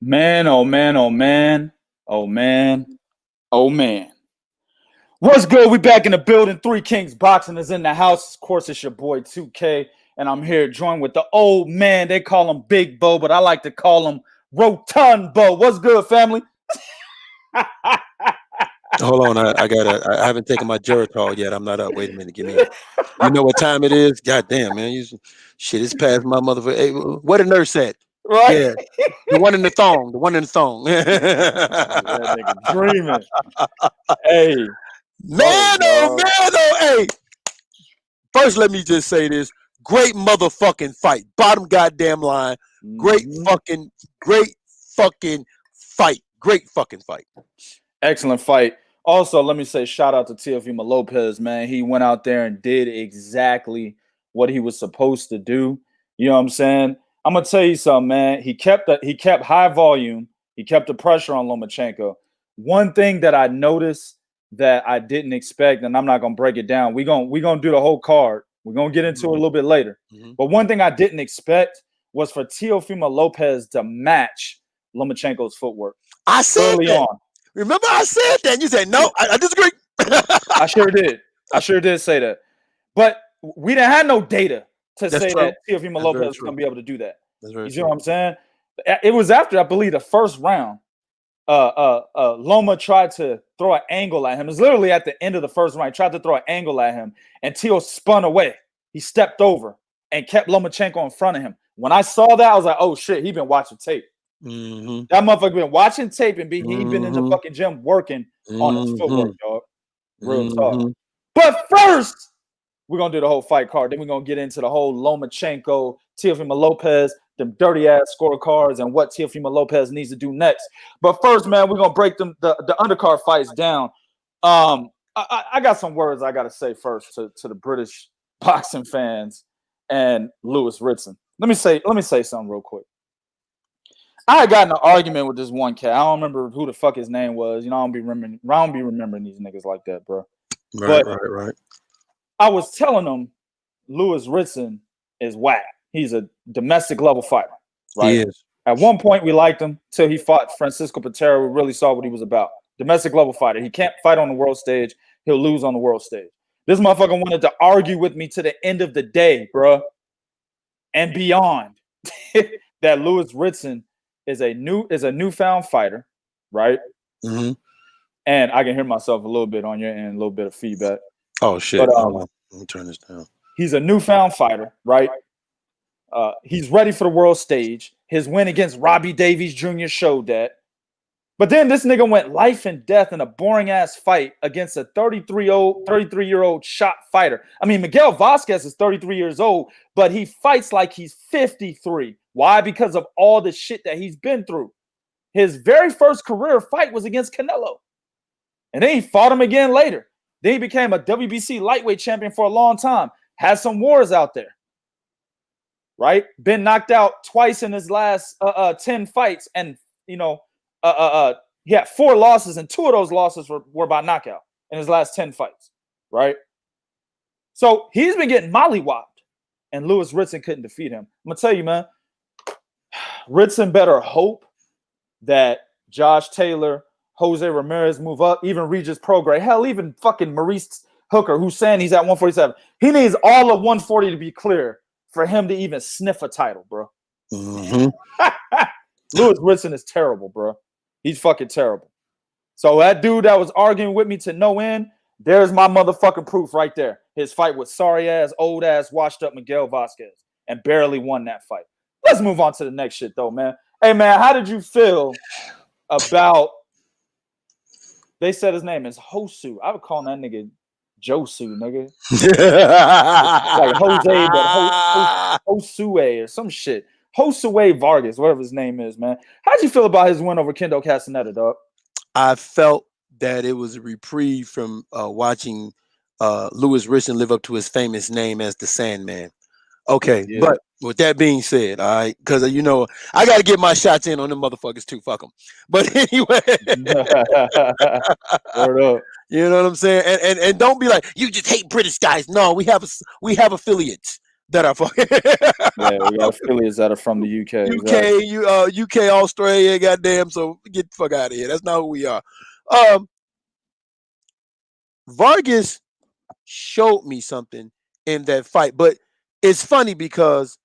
Man, oh man, oh man, oh man, oh man. What's good? We back in the building. Three Kings Boxing is in the house. Of course, it's your boy 2K, and I'm here joined with the old man. They call him Big Bo, but I like to call him Rotund Bo. What's good, family? Hold on, I haven't taken my Geritol yet. I'm not up. Wait a minute, give me. You know what time it is? God damn, man! Shit, it's past my motherfucker. Hey, where the nurse at? Right? Yeah, the one in the thong. The one in the thong. That nigga dreaming. Hey, man, oh, hey. First, let me just say this: great motherfucking fight. Bottom goddamn line. Great fucking fight. Great fucking fight. Excellent fight. Also, let me say shout out to Teofimo Lopez, man. He went out there and did exactly what he was supposed to do. You know what I'm saying? I'm gonna tell you something, man. He kept high volume. He kept the pressure on Lomachenko. One thing that I noticed that I didn't expect, and I'm not gonna break it down. We're gonna do the whole card. We're gonna get into it a little bit later. But one thing I didn't expect was for Teofimo Lopez to match Lomachenko's footwork. I said early that. on. Remember, I said that. And you said no. I disagree. I sure did. I sure did say that. But we didn't have no data to say that Teofimo Lopez was going to be able to do that. You see what I'm saying? It was after, I believe, the first round. Loma tried to throw an angle at him. It was literally at the end of the first round. He tried to throw an angle at him, and Teo spun away. He stepped over and kept Lomachenko in front of him. When I saw that, I was like, oh, shit, he been watching tape. That motherfucker been watching tape and he been in the fucking gym working on his footwork, dog. Real talk. But first, we're gonna do the whole fight card. Then we're gonna get into the whole Lomachenko, Teofimo Lopez, them dirty ass scorecards, and what Teofimo Lopez needs to do next. But first, man, we're gonna break the undercard fights down. I got some words I gotta say first to the British boxing fans and Lewis Ritson. Let me say something real quick. I had gotten an argument with this one cat. I don't remember who the fuck his name was. You know, I don't be remembering these niggas like that, bro. Right. I was telling him Lewis Ritson is whack. He's a domestic level fighter, right? He is. At one point, we liked him till he fought Francisco Patera. We really saw what he was about. Domestic level fighter. He can't fight on the world stage. He'll lose on the world stage. This motherfucker wanted to argue with me to the end of the day, bro, and beyond. That Lewis Ritson is a newfound fighter, right? Mm-hmm. And I can hear myself a little bit on your end, a little bit of feedback. Oh shit! But, let me turn this down. He's a newfound fighter, right? He's ready for the world stage. His win against Robbie Davies Jr. showed that. But then this nigga went life and death in a boring ass fight against a 33-year-old shot fighter. I mean, Miguel Vasquez is 33 years old, but he fights like he's 53. Why? Because of all the shit that he's been through. His very first career fight was against Canelo. And then he fought him again later. Then he became a WBC lightweight champion for a long time. Has some wars out there. Right? Been knocked out twice in his last 10 fights. And, you know, he had 4 losses, and 2 of those losses were by knockout in his last 10 fights, right? So he's been getting mollywopped, and Lewis Ritson couldn't defeat him. I'm going to tell you, man, Ritson better hope that Josh Taylor, Jose Ramirez move up, even Regis Prograis, hell, even fucking Maurice Hooker, who's saying he's at 147. He needs all of 140 to be clear for him to even sniff a title, bro. Mm-hmm. Lewis Ritson is terrible, bro. He's fucking terrible. So that dude that was arguing with me to no end, there's my motherfucking proof right there. His fight with sorry-ass, old-ass, washed-up Miguel Vasquez and barely won that fight. Let's move on to the next shit, though, man. Hey, man, how did you feel about – they said his name is Hosu. I would call that nigga Josu, nigga. Like Jose, but Josue or some shit. Josue Vargas, whatever his name is, man. How'd you feel about his win over Kendo Castaneda, dog? I felt that it was a reprieve from watching Lewis Ritson live up to his famous name as the Sandman. Okay, yeah. But with that being said, all right, because you know I got to get my shots in on them motherfuckers too. Fuck them. But anyway, word up. You know what I'm saying? And don't be like, you just hate British guys. No, we have affiliates that are fucking. Yeah, we got affiliates that are from the UK. UK, Australia, goddamn. So get the fuck out of here. That's not who we are. Vargas showed me something in that fight, but it's funny because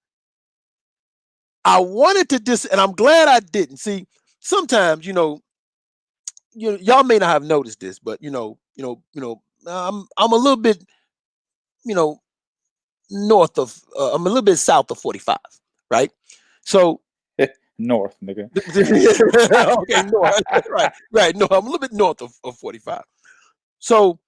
I wanted to and I'm glad I didn't. See, sometimes y'all may not have noticed this, but I'm a little bit, north of I'm a little bit south of 45, right? So north, nigga. Okay, north. right. No, I'm a little bit north of 45. So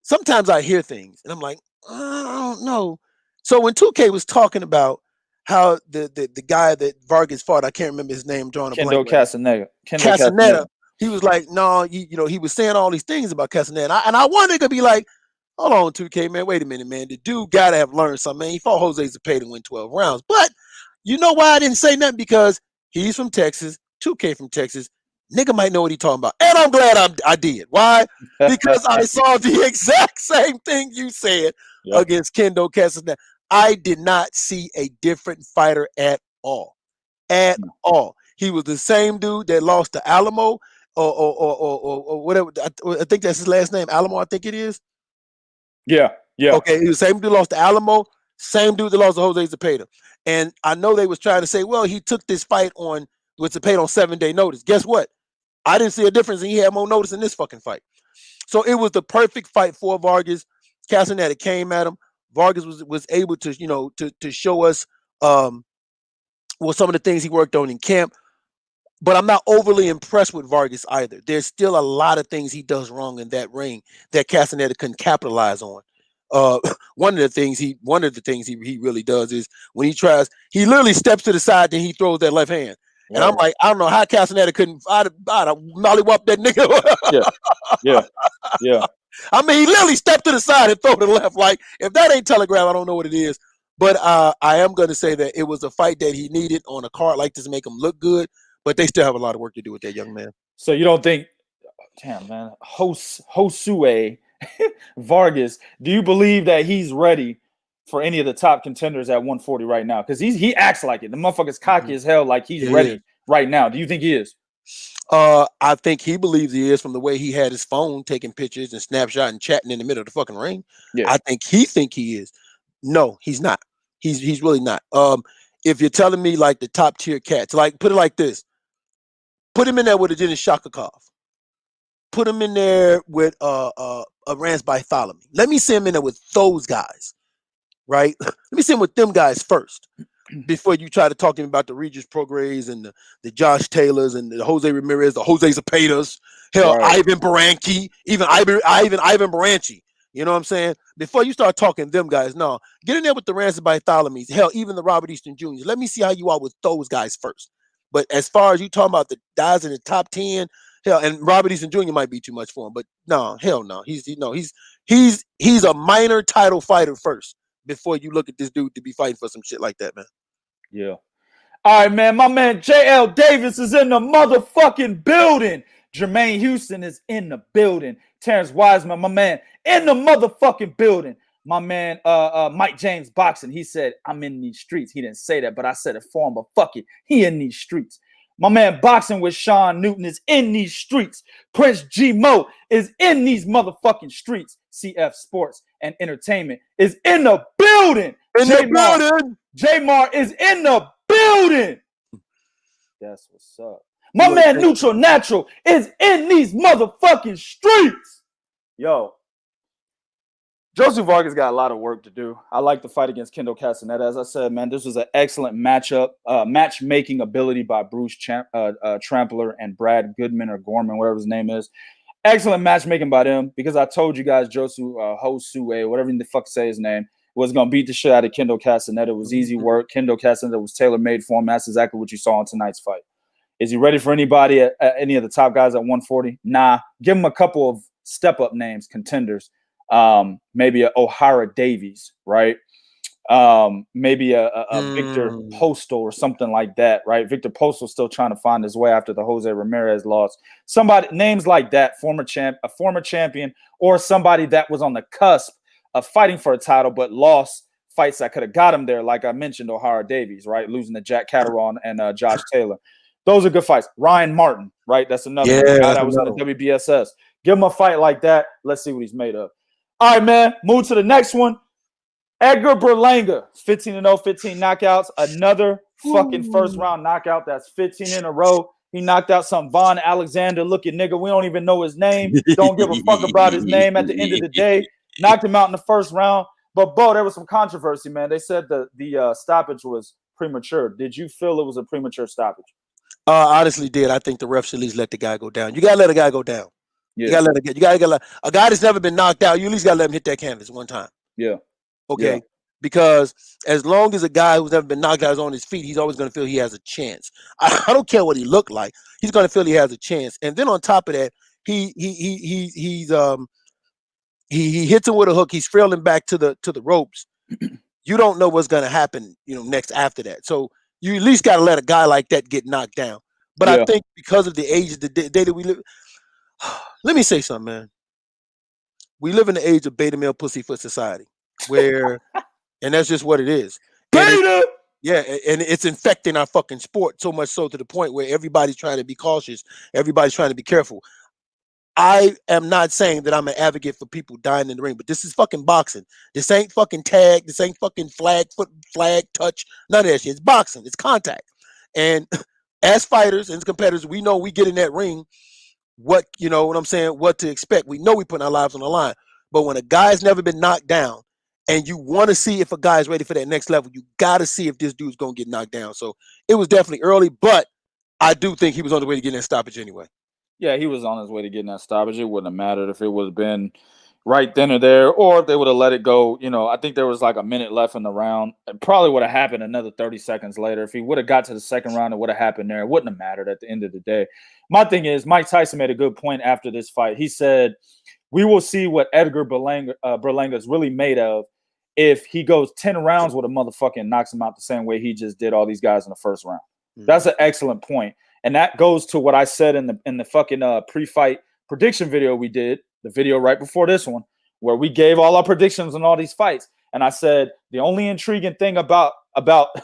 sometimes I hear things and I'm like, I don't know. So when 2K was talking about how the guy that Vargas fought, I can't remember his name, drawing a blank. Castaneda. He was like, no, he was saying all these things about Castaneda. And I wanted to be like, hold on, 2K, man, wait a minute, man. The dude got to have learned something, man. He fought Jose Zepeda to win 12 rounds. But you know why I didn't say nothing? Because he's from Texas, 2K from Texas. Nigga might know what he's talking about. And I'm glad I did. Why? Because I saw the exact same thing you said against Kendo Castaneda. I did not see a different fighter at all. At all. He was the same dude that lost to Alamo or whatever. I think that's his last name. Alamo, I think it is. Yeah. Okay, he was the same dude lost to Alamo, same dude that lost to Jose Zepeda. And I know they was trying to say, well, he took this fight with Zepeda on 7-day notice. Guess what? I didn't see a difference, and he had more notice in this fucking fight. So it was the perfect fight for Vargas. Castaneda came at him. Vargas was able to, to show us some of the things he worked on in camp. But I'm not overly impressed with Vargas either. There's still a lot of things he does wrong in that ring that Castaneda couldn't capitalize on. One of the things he really does is when he literally steps to the side, then he throws that left hand. Right. And I'm like, I don't know how Castaneda couldn't. I'd mollywop that nigga. Yeah. I mean, he literally stepped to the side and throw to the left. Like, if that ain't telegraph, I don't know what it is. But I am going to say that it was a fight that he needed on a card like this to make him look good. But they still have a lot of work to do with that young man. So you don't think, damn, man, Josue, Vargas, do you believe that he's ready for any of the top contenders at 140 right now? Because he acts like it. The motherfucker's cocky as hell, like he's ready right now. Do you think he is? I think he believes he is from the way he had his phone taking pictures and snapshot and chatting in the middle of the fucking ring. Yeah. I think he is. No, he's not. He's really not. If you're telling me like the top tier cats, like put it like this, put him in there with a Dennis Shakakov. Put him in there with a Rance Bartholomew. Let me see him in there with those guys, right? Let me see him with them guys first before you try to talk to him about the Regis Prograis and the Josh Taylors and the Jose Ramirez, the Jose Zapatas, hell, right. Ivan Baranchi, even Ivan Baranchi. You know what I'm saying? Before you start talking them guys, no, get in there with the Rance Bartholomews, hell, even the Robert Easton Jr. Let me see how you are with those guys first. But as far as you talking about the guys in the top 10, hell, and Robert Easton Jr. might be too much for him, but no, hell no. He's a minor title fighter first before you look at this dude to be fighting for some shit like that, man. Yeah. All right, man. My man JL Davis is in the motherfucking building. Jermaine Houston is in the building. Terrence Wiseman, my man, in the motherfucking building. My man, Mike James Boxing, he said, I'm in these streets. He didn't say that, but I said it for him, but fuck it. He in these streets. My man Boxing with Sean Newton is in these streets. Prince G Mo is in these motherfucking streets. CF Sports and Entertainment is in the building. J-Mar is in the building. That's what's up. My man Neutral Natural is in these motherfucking streets. Yo. Joseph Vargas got a lot of work to do. I like the fight against Kendall Castaneda. As I said, man, this was an excellent matchup. Matchmaking ability by Bruce Trampler and Brad Goodman or Gorman, whatever his name is. Excellent matchmaking by them because I told you guys Joseph Josue, whatever the fuck say his name, was going to beat the shit out of Kendall Castaneda. It was easy work. Kendall Castaneda was tailor-made for him. That's exactly what you saw in tonight's fight. Is he ready for anybody at any of the top guys at 140? Nah. Give him a couple of step-up names, contenders. Maybe a O'Hara Davies, right? Maybe a Victor Postal or something like that, right? Victor Postal still trying to find his way after the Jose Ramirez loss. Somebody, names like that, a former champion, or somebody that was on the cusp of fighting for a title but lost fights that could have got him there, like I mentioned, O'Hara Davies, right? Losing to Jack Catterall and Josh Taylor. Those are good fights. Ryan Martin, right? That's another guy that was in the WBSS. Give him a fight like that. Let's see what he's made of. All right, man. Move to the next one. Edgar Berlanga, 15-0, 15 knockouts. Another fucking first-round knockout. That's 15 in a row. He knocked out some Von Alexander looking nigga. We don't even know his name. Don't give a fuck about his name at the end of the day. Knocked him out in the first round. But, Bo, there was some controversy, man. They said the stoppage was premature. Did you feel it was a premature stoppage? I honestly did. I think the ref should at least let the guy go down. You got to let a guy go down. Yeah. You got to let a guy that's never been knocked out, you at least got to let him hit that canvas one time. Yeah. Okay. Yeah. Because as long as a guy who's never been knocked out is on his feet, he's always going to feel he has a chance. I don't care what he looked like. He's going to feel he has a chance. And then on top of that, he hits him with a hook. He's trailing back to the ropes. You don't know what's going to happen, next after that. So you at least got to let a guy like that get knocked down. But I think because of the age of the day that we live, let me say something, man. We live in the age of beta male pussyfoot society, where, and that's just what it is. Beta. And it's infecting our fucking sport so much so to the point where everybody's trying to be cautious. Everybody's trying to be careful. I am not saying that I'm an advocate for people dying in the ring, but this is fucking boxing. This ain't fucking tag. This ain't fucking flag, touch. None of that shit. It's boxing. It's contact. And as fighters and as competitors, we know we get in that ring, what to expect. We know we put our lives on the line. But when a guy's never been knocked down and you want to see if a guy's ready for that next level, you got to see if this dude's going to get knocked down. So it was definitely early, but I do think he was on the way to getting that stoppage anyway. Yeah, he was on his way to getting that stoppage. It wouldn't have mattered if it would have been right then or there, or if they would have let it go. I think there was like a minute left in the round. It probably would have happened another 30 seconds later. If he would have got to the second round, it would have happened there. It wouldn't have mattered at the end of the day. My thing is, Mike Tyson made a good point after this fight. He said, we will see what Edgar Berlanga is really made of if he goes 10 rounds with a motherfucker and knocks him out the same way he just did all these guys in the first round. Mm-hmm. That's an excellent point. And that goes to what I said in the fucking pre-fight prediction video we did the video right before this one, where we gave all our predictions on all these fights. And I said the only intriguing thing about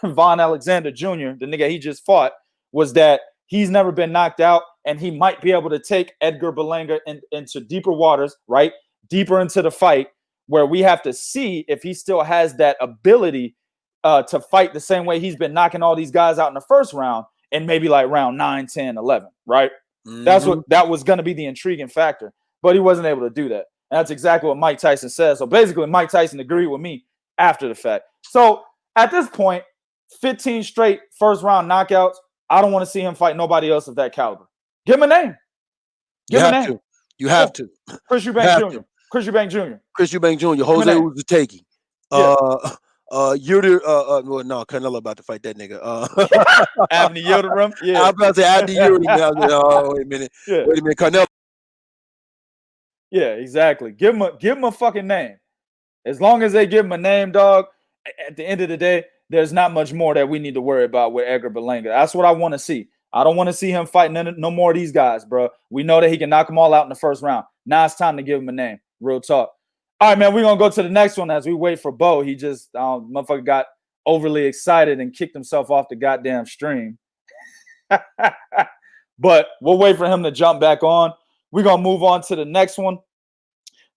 Von Alexander Jr., the nigga he just fought, was that he's never been knocked out, and he might be able to take Edgar Berlanga into deeper waters, right? Deeper into the fight, where we have to see if he still has that ability to fight the same way he's been knocking all these guys out in the first round, and maybe like round 9, 10, 11, right? Mm-hmm. That was going to be the intriguing factor, but he wasn't able to do that. And that's exactly what Mike Tyson says. So basically, Mike Tyson agreed with me after the fact. So at this point, 15 straight first round knockouts. I don't want to see him fight nobody else of that caliber. Give him a name. Give him a name. You have to. Chris Eubank Jr. Chris Eubank Jr. Chris Eubank Jr. Jose Uzategi. Well, no, Canelo about to fight that nigga. Abney Yildirim. Yeah, I was about to say Abney Yildirim. Oh, wait a minte. Yeah. Wait a minute, Canelo. Yeah, exactly. Give him a fucking name. As long as they give him a name, dog. At the end of the day, there's not much more that we need to worry about with Edgar Berlanga. That's what I want to see. I don't want to see him fighting no more of these guys, bro. We know that he can knock them all out in the first round. Now it's time to give him a name. Real talk. All right, man, we're going to go to the next one as we wait for Bo. He just, motherfucker got overly excited and kicked himself off the goddamn stream. But we'll wait for him to jump back on. We're going to move on to the next one.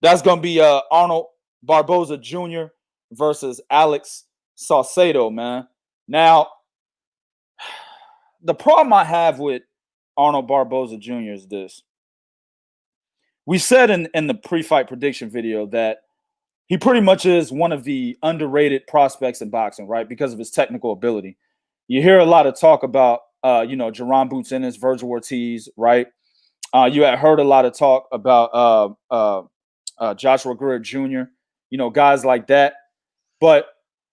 That's going to be Arnold Barboza Jr. versus Alex Saucedo, man. Now, the problem I have with Arnold Barboza Jr. is this. We said in the pre-fight prediction video that he pretty much is one of the underrated prospects in boxing, right? Because of his technical ability. You hear a lot of talk about, Jerron Boots Ennis, Virgil Ortiz, right? You had heard a lot of talk about Joshua Greer Jr., guys like that. But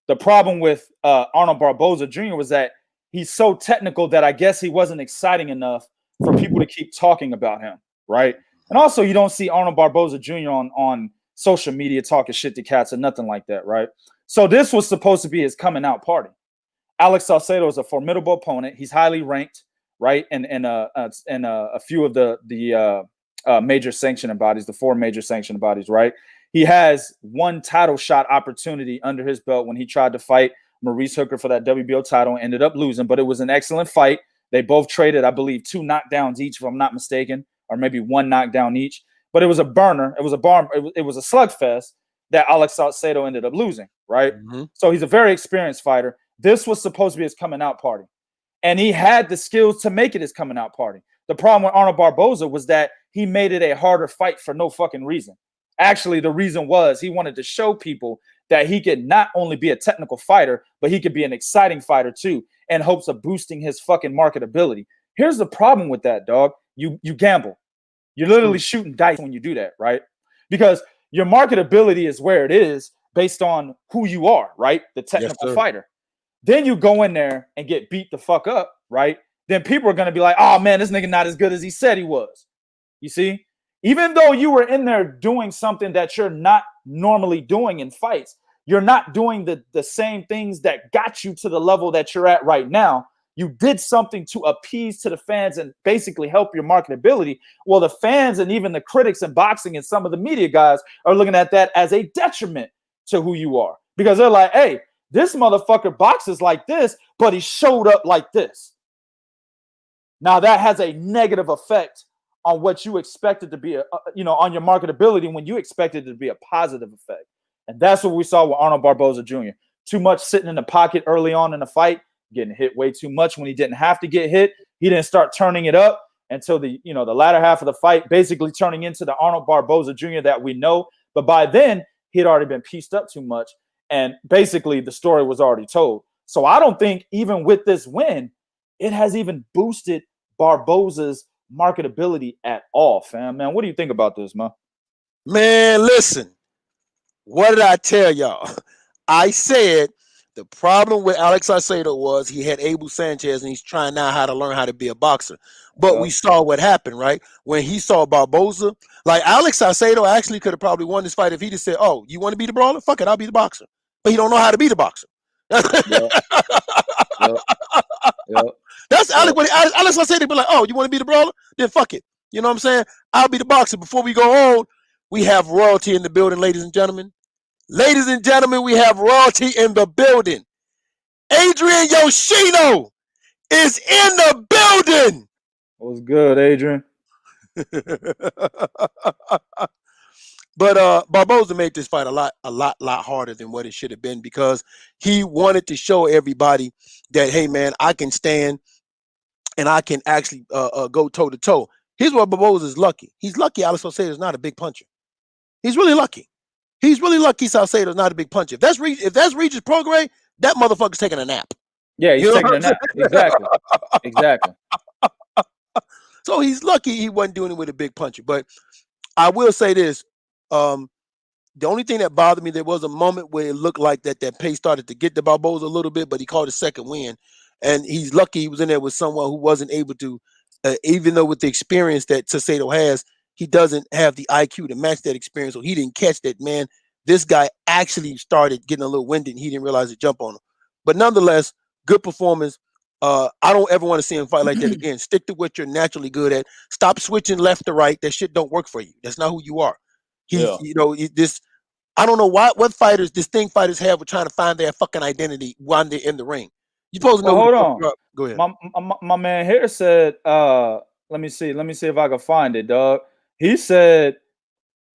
the problem with Arnold Barboza Jr. was that he's so technical that I guess he wasn't exciting enough for people to keep talking about him, right? And also, you don't see Arnold Barboza Jr. on social media talking shit to cats or nothing like that, right? So this was supposed to be his coming out party. Alex Saucedo is a formidable opponent. He's highly ranked, right? And a few of the major sanctioning bodies, the 4 major sanctioning bodies, right? He has one title shot opportunity under his belt when he tried to fight Maurice Hooker for that WBO title and ended up losing, but it was an excellent fight. They both traded, I believe, 2 knockdowns each, if I'm not mistaken, or maybe 1 knockdown each. But it was a burner. It was a slugfest that Alex Saucedo ended up losing, right? Mm-hmm. So he's a very experienced fighter. This was supposed to be his coming out party. And he had the skills to make it his coming out party. The problem with Arnold Barboza was that he made it a harder fight for no fucking reason. Actually, the reason was he wanted to show people that he could not only be a technical fighter, but he could be an exciting fighter too, in hopes of boosting his fucking marketability. Here's the problem with that, dog. You gamble. You're literally shooting dice when you do that, right? Because your marketability is where it is based on who you are, right? The technical fighter. Then you go in there and get beat the fuck up, right? Then people are going to be like, oh man, this nigga not as good as he said he was. You see? Even though you were in there doing something that you're not normally doing in fights, you're not doing the same things that got you to the level that you're at right now. You did something to appease to the fans and basically help your marketability. Well, the fans and even the critics in boxing and some of the media guys are looking at that as a detriment to who you are. Because they're like, hey, this motherfucker boxes like this, but he showed up like this. Now that has a negative effect on what you expected to be, on your marketability when you expected it to be a positive effect. And that's what we saw with Arnold Barboza Jr. Too much sitting in the pocket early on in the fight, getting hit way too much when he didn't have to get hit. He didn't start turning it up until the latter half of the fight, basically turning into the Arnold Barboza Jr. that we know. But by then, he had already been pieced up too much. And basically, the story was already told. So I don't think even with this win, it has even boosted Barboza's marketability at all, fam. Man, what do you think about this, man? Man, listen. What did I tell y'all? I said the problem with Alex Saucedo was he had Abel Sanchez and he's trying now how to learn how to be a boxer. But we saw what happened, right? When he saw Barboza, like Alex Saucedo actually could have probably won this fight if he just said, oh, you want to be the brawler? Fuck it, I'll be the boxer. But he don't know how to be the boxer. That's Alex. When Alex Saucedo be like, oh, you want to be the brawler? Then fuck it. You know what I'm saying? I'll be the boxer. Before we go on, we have royalty in the building, ladies and gentlemen. Ladies and gentlemen, we have royalty in the building. Adrian Yoshino is in the building. What's good, Adrian? But Barboza made this fight a lot harder than what it should have been, because he wanted to show everybody that, hey man, I can stand and I can actually go toe to toe. Here's where Barboza is lucky. He's lucky Alex Saucedo is not a big puncher. He's really lucky. He's really lucky Saucedo is not a big puncher. If that's Regis Prograis, that motherfucker's taking a nap. Yeah, he's taking a nap. Exactly. So he's lucky he wasn't doing it with a big puncher. But I will say this. The only thing that bothered me, there was a moment where it looked like that pace started to get to Barboza a little bit, but he caught a second win. And he's lucky he was in there with someone who wasn't able to, even though with the experience that Saucedo has, he doesn't have the IQ to match that experience. So he didn't catch that, man. This guy actually started getting a little winded and he didn't realize to jump on him. But nonetheless, good performance. I don't ever want to see him fight like that again. Stick to what you're naturally good at. Stop switching left to right. That shit don't work for you. That's not who you are. I don't know what fighters, distinct fighters have with trying to find their fucking identity when they're in the ring. You supposed to know. Hold on. Go ahead. My man here said, let me see if I can find it, dog. He said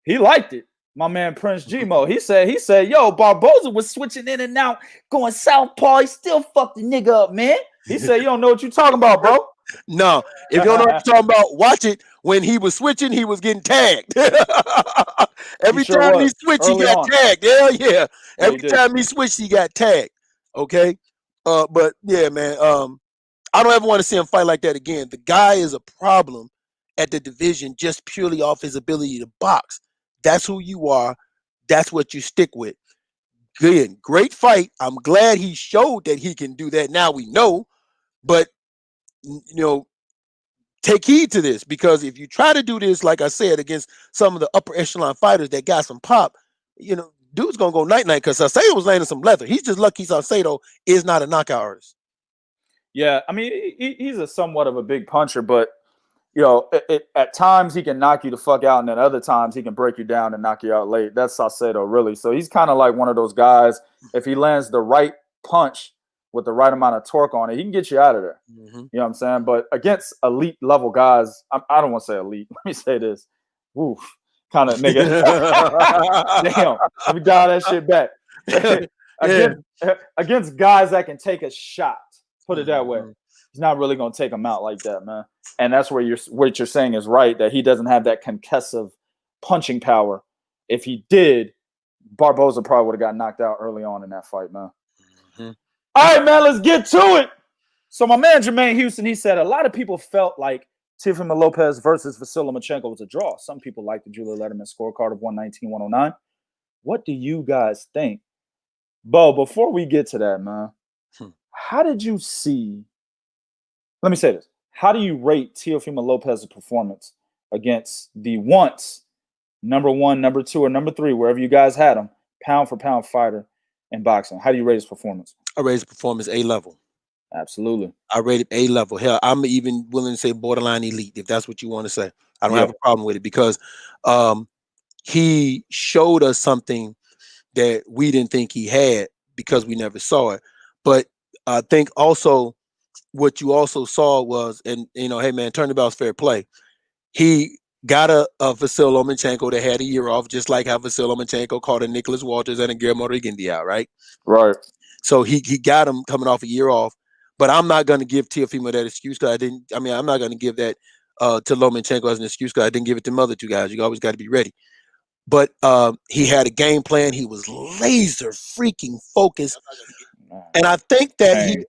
he liked it. My man Prince Gmo. He said, yo, Barboza was switching in and out, going southpaw. He still fucked the nigga up, man. He said, you don't know what you're talking about, bro. No, if you don't know what you're talking about, watch it. When he was switching, he was getting tagged. Every time he switched, he got tagged. Hell yeah. Every time he switched, he got tagged. Okay. But yeah, man. I don't ever want to see him fight like that again. The guy is a problem at the division just purely off his ability to box. That's who you are. That's what you stick with. Good, great fight. I'm glad he showed that he can do that. Now we know, but take heed to this, because if you try to do this, like I said, against some of the upper echelon fighters that got some pop, dude's gonna go night night, because Saucedo was landing some leather. He's just lucky Saucedo is not a knockout artist. Yeah, I mean, he's a somewhat of a big puncher, but at times he can knock you the fuck out, and then other times he can break you down and knock you out late. That's Saucedo, really. So he's kind of like one of those guys. If he lands the right punch with the right amount of torque on it, he can get you out of there. Mm-hmm. You know what I'm saying? But against elite level guys, I don't want to say elite. Let me say this. Woof. Kind of nigga. Damn. Let me dial that shit back. Against guys that can take a shot, put it that way. He's not really going to take him out like that, man. And that's where what you're saying is right, that he doesn't have that concussive punching power. If he did, Barboza probably would have got knocked out early on in that fight, man. Mm-hmm. All right, man, let's get to it. So my man Jermaine Houston, he said a lot of people felt like Teofimo Lopez versus Vasyl Lomachenko was a draw. Some people like the Julia Letterman scorecard of 119-109. What do you guys think? Bo, before we get to that, man, how did you see? Let me say this. How do you rate Teofimo Lopez's performance against the once number 1, number 2, or number 3, wherever you guys had him, pound for pound fighter in boxing? How do you rate his performance? I rate his performance A level. Absolutely. I rate it A level. Hell, I'm even willing to say borderline elite, if that's what you want to say. I don't have a problem with it, because he showed us something that we didn't think he had because we never saw it. But I think also what you also saw was, and hey man, turnabout's fair play. He got a Vasyl Lomachenko that had a year off, just like how Vasyl Lomachenko caught a Nicholas Walters and a Guillermo Reguindia, right? Right. So he got him coming off a year off. But I'm not going to give Teofimo that excuse, because I'm not going to give that to Lomachenko as an excuse, because I didn't give it to the other two guys. You always got to be ready. But he had a game plan. He was laser freaking focused. And I think that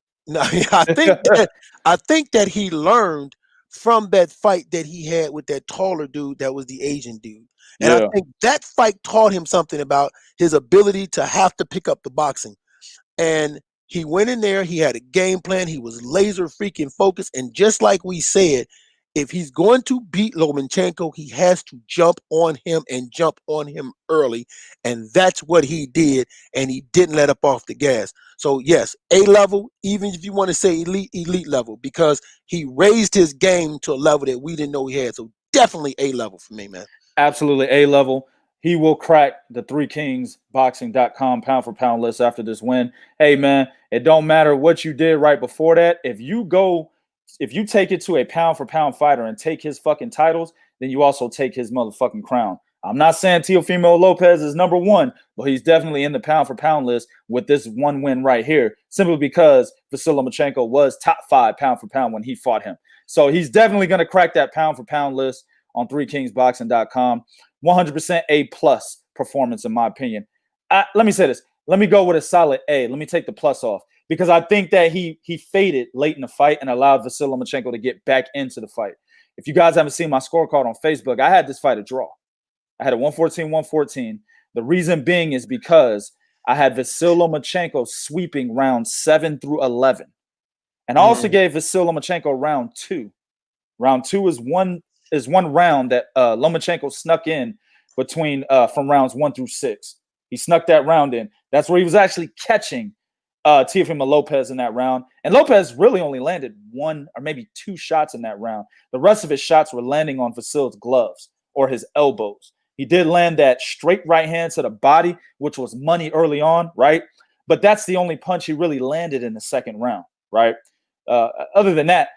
I think that he learned from that fight that he had with that taller dude that was the Asian dude. And I think that fight taught him something about his ability to have to pick up the boxing. And he went in there, he had a game plan, he was laser freaking focused. And just like we said, if he's going to beat Lomachenko, he has to jump on him and jump on him early. And that's what he did. And he didn't let up off the gas. So yes, A level, even if you want to say elite level, because he raised his game to a level that we didn't know he had. So definitely A level for me, man. Absolutely A level. he will crack the 3kingsboxing.com pound for pound list after this win. Hey, man, it don't matter what you did right before that. If you take it to a pound for pound fighter and take his fucking titles, then you also take his motherfucking crown. I'm not saying Teofimo Lopez is number one, but he's definitely in the pound for pound list with this one win right here, simply because Vasyl Lomachenko was top 5 pound for pound when he fought him. So he's definitely going to crack that pound for pound list on 3kingsboxing.com. 100% A+ performance, in my opinion. Let me say this. Let me go with a solid A. Let me take the plus off, because I think that he faded late in the fight and allowed Vasyl Lomachenko to get back into the fight. If you guys haven't seen my scorecard on Facebook, I had this fight a draw. I had a 114-114. The reason being is because I had Vasyl Lomachenko sweeping rounds 7 through 11. And I also gave Vasyl Lomachenko round 2. Round 2 is one round that Lomachenko snuck in between from rounds 1 through 6. He snuck that round in. That's where he was actually catching Teofimo Lopez in that round. And Lopez really only landed 1 or maybe 2 shots in that round. The rest of his shots were landing on Vasyl's gloves or his elbows. He did land that straight right hand to the body, which was money early on, right? But that's the only punch he really landed in the second round, right? Other than that,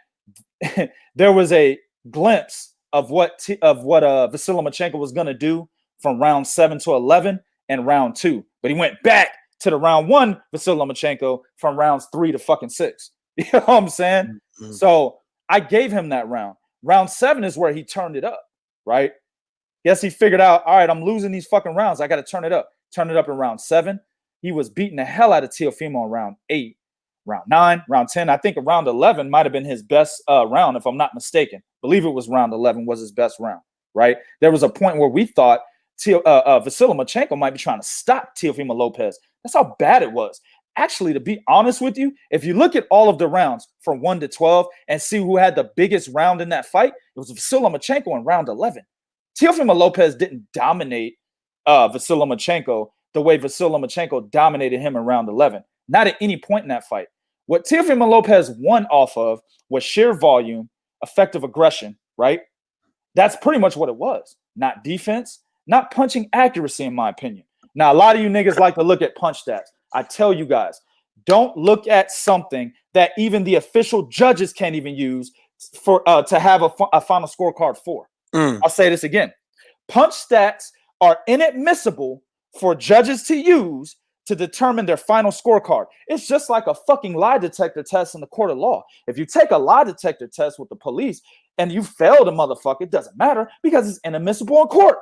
there was a glimpse of what Vasyl Lomachenko was going to do from round 7 to 11 and round 2. But he went back to the round 1 Vasyl Lomachenko from rounds 3 to fucking 6. You know what I'm saying? Mm-hmm. So I gave him that round. Round 7 is where he turned it up, right? Yes, he figured out, all right, I'm losing these fucking rounds. I got to turn it up. Turn it up in round 7. He was beating the hell out of Teofimo in round 8, round 9, round 10. I think round 11 might have been his best round, if I'm not mistaken. I believe it was round 11 was his best round, right? There was a point where we thought Vasyl Lomachenko might be trying to stop Teofimo Lopez. That's how bad it was. Actually, to be honest with you, if you look at all of the rounds from 1 to 12 and see who had the biggest round in that fight, it was Vasyl Lomachenko in round 11. Teofimo Lopez didn't dominate Vasyl Lomachenko the way Vasyl Lomachenko dominated him in round 11. Not at any point in that fight. What Teofimo Lopez won off of was sheer volume, effective aggression, right? That's pretty much what it was. Not defense, not punching accuracy, in my opinion. Now, a lot of you niggas like to look at punch stats. I tell you guys, don't look at something that even the official judges can't even use for to have a final scorecard for. I'll say this again. Punch stats are inadmissible for judges to use to determine their final scorecard. It's just like a fucking lie detector test in the court of law. If you take a lie detector test with the police and you fail the motherfucker, it doesn't matter because it's inadmissible in court.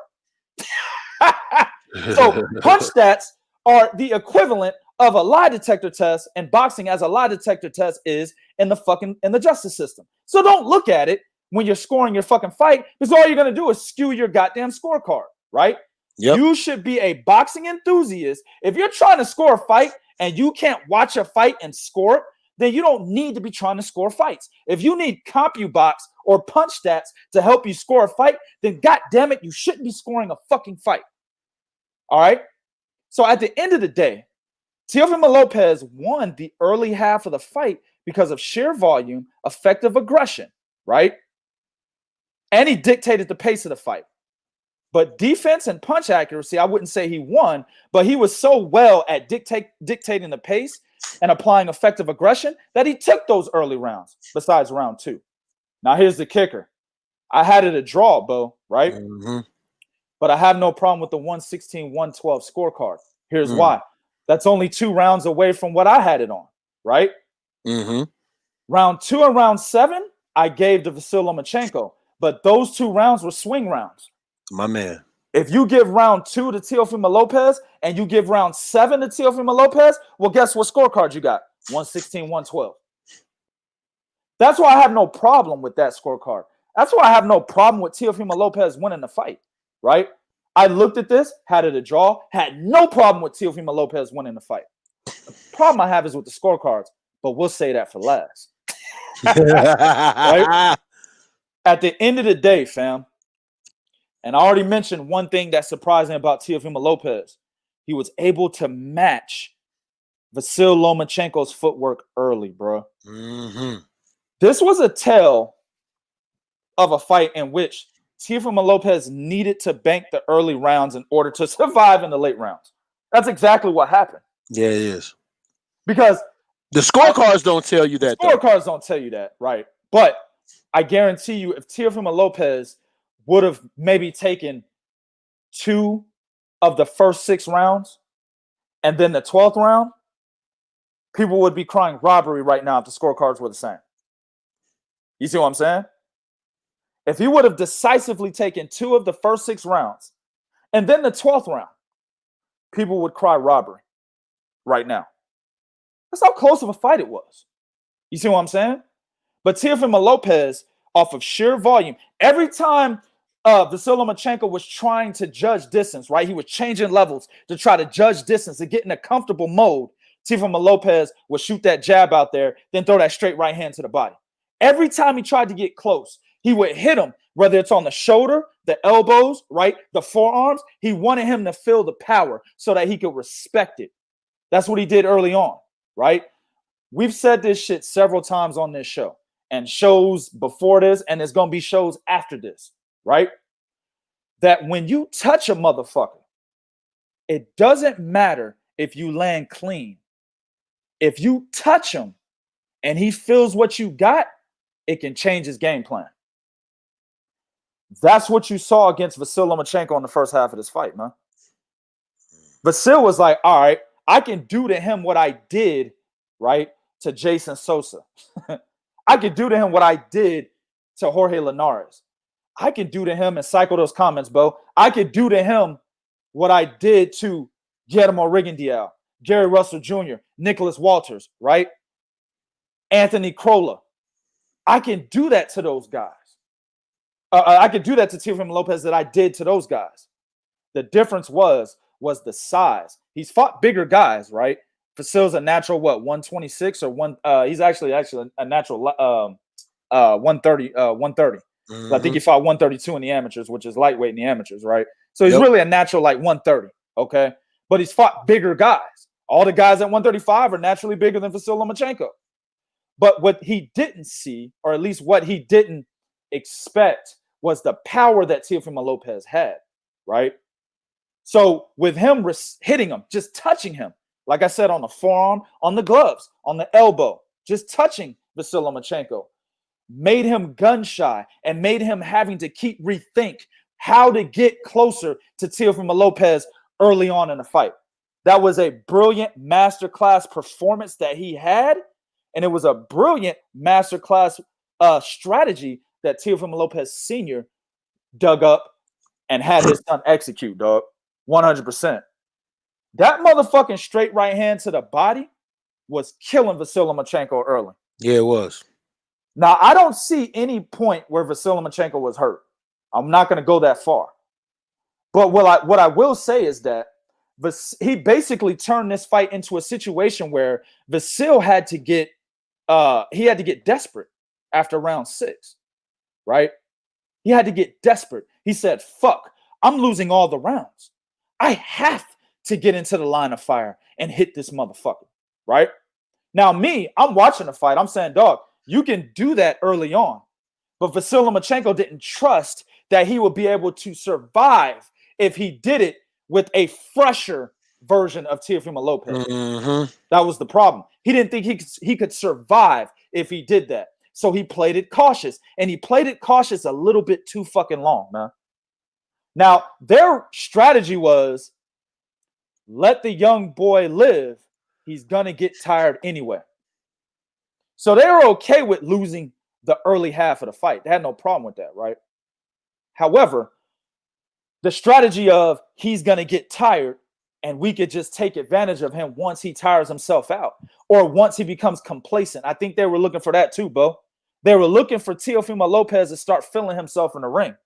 So punch stats are the equivalent of a lie detector test, and boxing as a lie detector test is in the justice system. So don't look at it when you're scoring your fucking fight, because all you're going to do is skew your goddamn scorecard, right? Yep. You should be a boxing enthusiast. If you're trying to score a fight and you can't watch a fight and score it, then you don't need to be trying to score fights. If you need CompuBox or punch stats to help you score a fight, then goddamn it, you shouldn't be scoring a fucking fight. All right? So at the end of the day, Teofimo Lopez won the early half of the fight because of sheer volume, effective aggression, right? And he dictated the pace of the fight. But defense and punch accuracy, I wouldn't say he won, but he was so well at dictating the pace and applying effective aggression that he took those early rounds, besides round 2. Now, here's the kicker. I had it a draw, Bo, right? Mm-hmm. But I have no problem with the 116-112 scorecard. Here's why. That's only 2 rounds away from what I had it on, right? Mm-hmm. Round 2 and round 7, I gave to Vasyl Lomachenko, but those 2 rounds were swing rounds. My man. If you give round 2 to Teofimo Lopez and you give round 7 to Teofimo Lopez, well, guess what scorecard you got? 116-112. That's why I have no problem with that scorecard. That's why I have no problem with Teofimo Lopez winning the fight, right? I looked at this, had it a draw, had no problem with Teofimo Lopez winning the fight. The problem I have is with the scorecards, but we'll say that for last. Right? At the end of the day, fam, and I already mentioned one thing that's surprising about Teofimo Lopez. He was able to match Vasyl Lomachenko's footwork early, bro. Mm-hmm. This was a tale of a fight in which Teofimo Lopez needed to bank the early rounds in order to survive in the late rounds. That's exactly what happened. Yeah, it is. Because the scorecards don't tell you that. Scorecards don't tell you that, right? But I guarantee you, if Teofimo Lopez would have maybe taken 2 of the first 6 rounds and then the 12th round, people would be crying robbery right now if the scorecards were the same. You see what I'm saying? If he would have decisively taken 2 of the first 6 rounds and then the 12th round, people would cry robbery right now. That's how close of a fight it was. You see what I'm saying? But Teofimo Lopez, off of sheer volume, every time Vasyl Lomachenko was trying to judge distance, right? He was changing levels to try to judge distance and get in a comfortable mode. Teofimo Lopez would shoot that jab out there, then throw that straight right hand to the body. Every time he tried to get close, he would hit him, whether it's on the shoulder, the elbows, right, the forearms. He wanted him to feel the power so that he could respect it. That's what he did early on, right? We've said this shit several times on this show and shows before this, and there's going to be shows after this, right? That when you touch a motherfucker, it doesn't matter if you land clean. If you touch him and he feels what you got, it can change his game plan. That's what you saw against Vasyl Lomachenko in the first half of this fight, man. Vasyl was like, all right, I can do to him what I did, right, to Jason Sosa. I could do to him what I did to Jorge Linares. I could do to him, and cycle those comments, Bo. I could do to him what I did to Guillermo Rigondeaux, Gary Russell Jr., Nicholas Walters, right? Anthony Crolla. I can do that to those guys. I could do that to Teofimo Lopez that I did to those guys. The difference was the size. He's fought bigger guys, right? Vasyl's a natural, 126 or one? He's actually a natural 130. 130. Mm-hmm. I think he fought 132 in the amateurs, which is lightweight in the amateurs, right? So he's really a natural 130, okay? But he's fought bigger guys. All the guys at 135 are naturally bigger than Vasyl Lomachenko. But what he didn't see, or at least what he didn't expect, was the power that Teofimo Lopez had, right? So with him hitting him, just touching him, like I said, on the forearm, on the gloves, on the elbow, just touching Vasyl Lomachenko, made him gun shy and made him having to keep rethink how to get closer to Teofimo Lopez early on in the fight. That was a brilliant masterclass performance that he had, and it was a brilliant masterclass strategy that Teofimo Lopez Sr. dug up and had his son execute, dog. 100%. That motherfucking straight right hand to the body was killing Vasyl Lomachenko early. Yeah, it was. Now, I don't see any point where Vasyl Lomachenko was hurt. I'm not going to go that far. But what I will say is that he basically turned this fight into a situation where Vasyl had to get desperate after round 6, right? He had to get desperate. He said, fuck, I'm losing all the rounds. I have to get into the line of fire and hit this motherfucker, right? Now, I'm watching the fight. I'm saying, dog, you can do that early on. But Vasyl Lomachenko didn't trust that he would be able to survive if he did it with a fresher version of Teofimo Lopez. Mm-hmm. That was the problem. He didn't think he could survive if he did that. So he played it cautious. And he played it cautious a little bit too fucking long, man. Now, their strategy was, let the young boy live. He's going to get tired anyway. So they were okay with losing the early half of the fight. They had no problem with that, right? However, the strategy of he's going to get tired and we could just take advantage of him once he tires himself out or once he becomes complacent. I think they were looking for that too, Bo. They were looking for Teofimo Lopez to start feeling himself in the ring.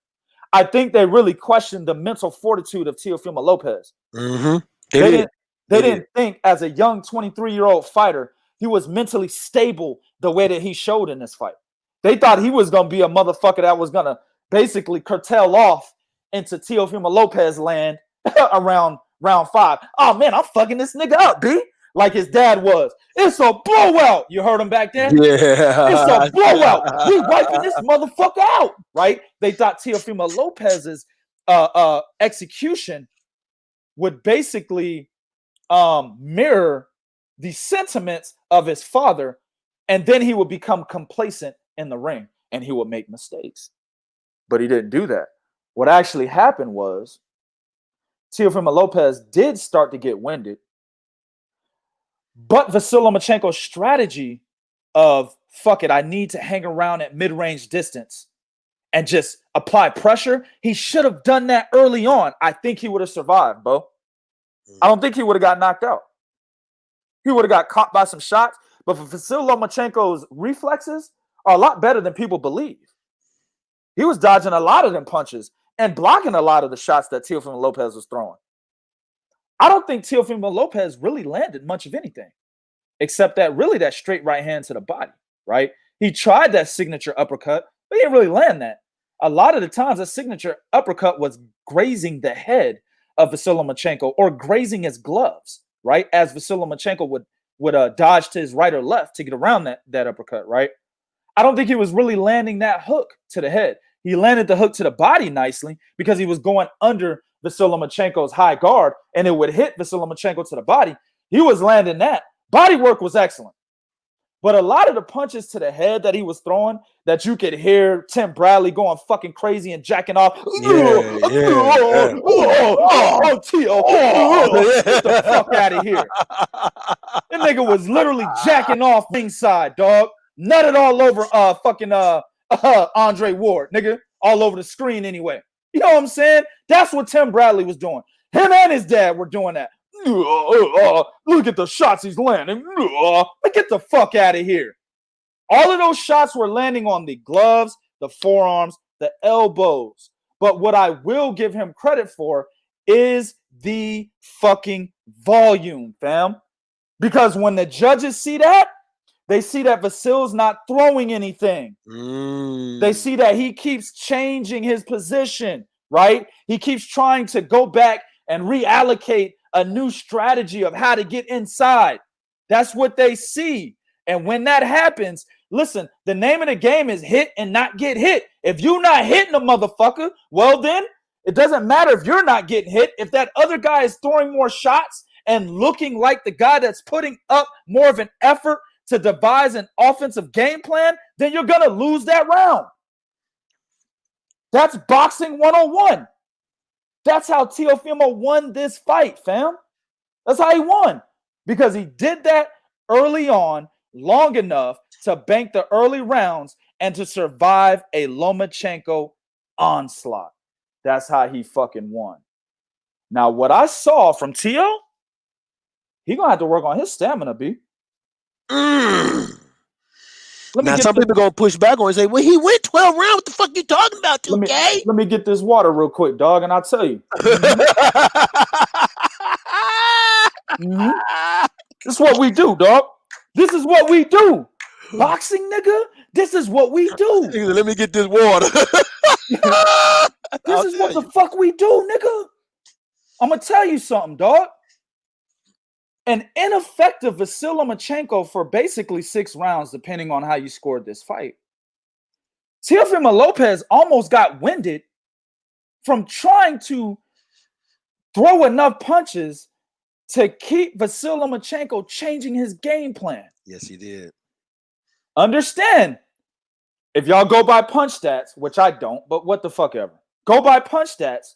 I think they really questioned the mental fortitude of Teofimo Lopez. Mm-hmm. They didn't think as a young 23-year-old fighter, he was mentally stable the way that he showed in this fight. They thought he was going to be a motherfucker that was going to basically curtail off into Teofimo Lopez land around round 5. Oh, man, I'm fucking this nigga up, B. Like his dad was. It's a blowout. You heard him back then? Yeah. It's a blowout. We wiping this motherfucker out, right? They thought Teofimo Lopez's execution would basically mirror the sentiments of his father, and then he would become complacent in the ring and he would make mistakes. But he didn't do that. What actually happened was Teofimo Lopez did start to get winded, but Vasyl Lomachenko's strategy of fuck it, I need to hang around at mid-range distance and just apply pressure, he should have done that early on. I think he would have survived, bro. I don't think he would have got knocked out. He would have got caught by some shots, but for Vasyl Lomachenko's reflexes are a lot better than people believe. He was dodging a lot of them punches and blocking a lot of the shots that Teofimo Lopez was throwing. I don't think Teofimo Lopez really landed much of anything, except that straight right hand to the body, right? He tried that signature uppercut, but he didn't really land that. A lot of the times, a signature uppercut was grazing the head of Vasyl Lomachenko or grazing his gloves, right? As Vasyl Lomachenko would dodge to his right or left to get around that uppercut, right? I don't think he was really landing that hook to the head. He landed the hook to the body nicely because he was going under Vasyl Lomachenko's high guard, and it would hit Vasyl Lomachenko to the body. He was landing that. Body work was excellent. But a lot of the punches to the head that he was throwing, that you could hear Tim Bradley going fucking crazy and jacking off. Tio, get the fuck out of here. That nigga was literally jacking off ringside, dog. Nutted all over Andre Ward, nigga. All over the screen anyway. You know what I'm saying? That's what Tim Bradley was doing. Him and his dad were doing that. Look at the shots he's landing. Get the fuck out of here. All of those shots were landing on the gloves, the forearms, the elbows. But what I will give him credit for is the fucking volume, fam. Because when the judges see that, they see that Vasyl's not throwing anything. They see that he keeps changing his position, right? He keeps trying to go back and reallocate a new strategy of how to get inside. That's what they see. And when that happens, listen, the name of the game is hit and not get hit. If you're not hitting a motherfucker, well then, it doesn't matter if you're not getting hit. If that other guy is throwing more shots and looking like the guy that's putting up more of an effort to devise an offensive game plan, then you're going to lose that round. That's boxing 101. That's how Teofimo won this fight, fam. That's how he won. Because he did that early on, long enough to bank the early rounds and to survive a Lomachenko onslaught. That's how he fucking won. Now, what I saw from Teo, he going to have to work on his stamina, B. Now, some people going to push back on and say, well, he went 12 rounds. What the fuck you talking about, 2K? Let me get this water real quick, dog, and I'll tell you. This is what we do, dog. This is what we do. Boxing, nigga, this is what we do. Let me get this water. This is what the fuck we do, nigga. I'm going to tell you something, dog. An ineffective Vasyl Lomachenko for basically 6 rounds, depending on how you scored this fight. Teofimo Lopez almost got winded from trying to throw enough punches to keep Vasyl Lomachenko changing his game plan. Yes, he did. Understand, if y'all go by punch stats, which I don't, but what the fuck ever. Go by punch stats,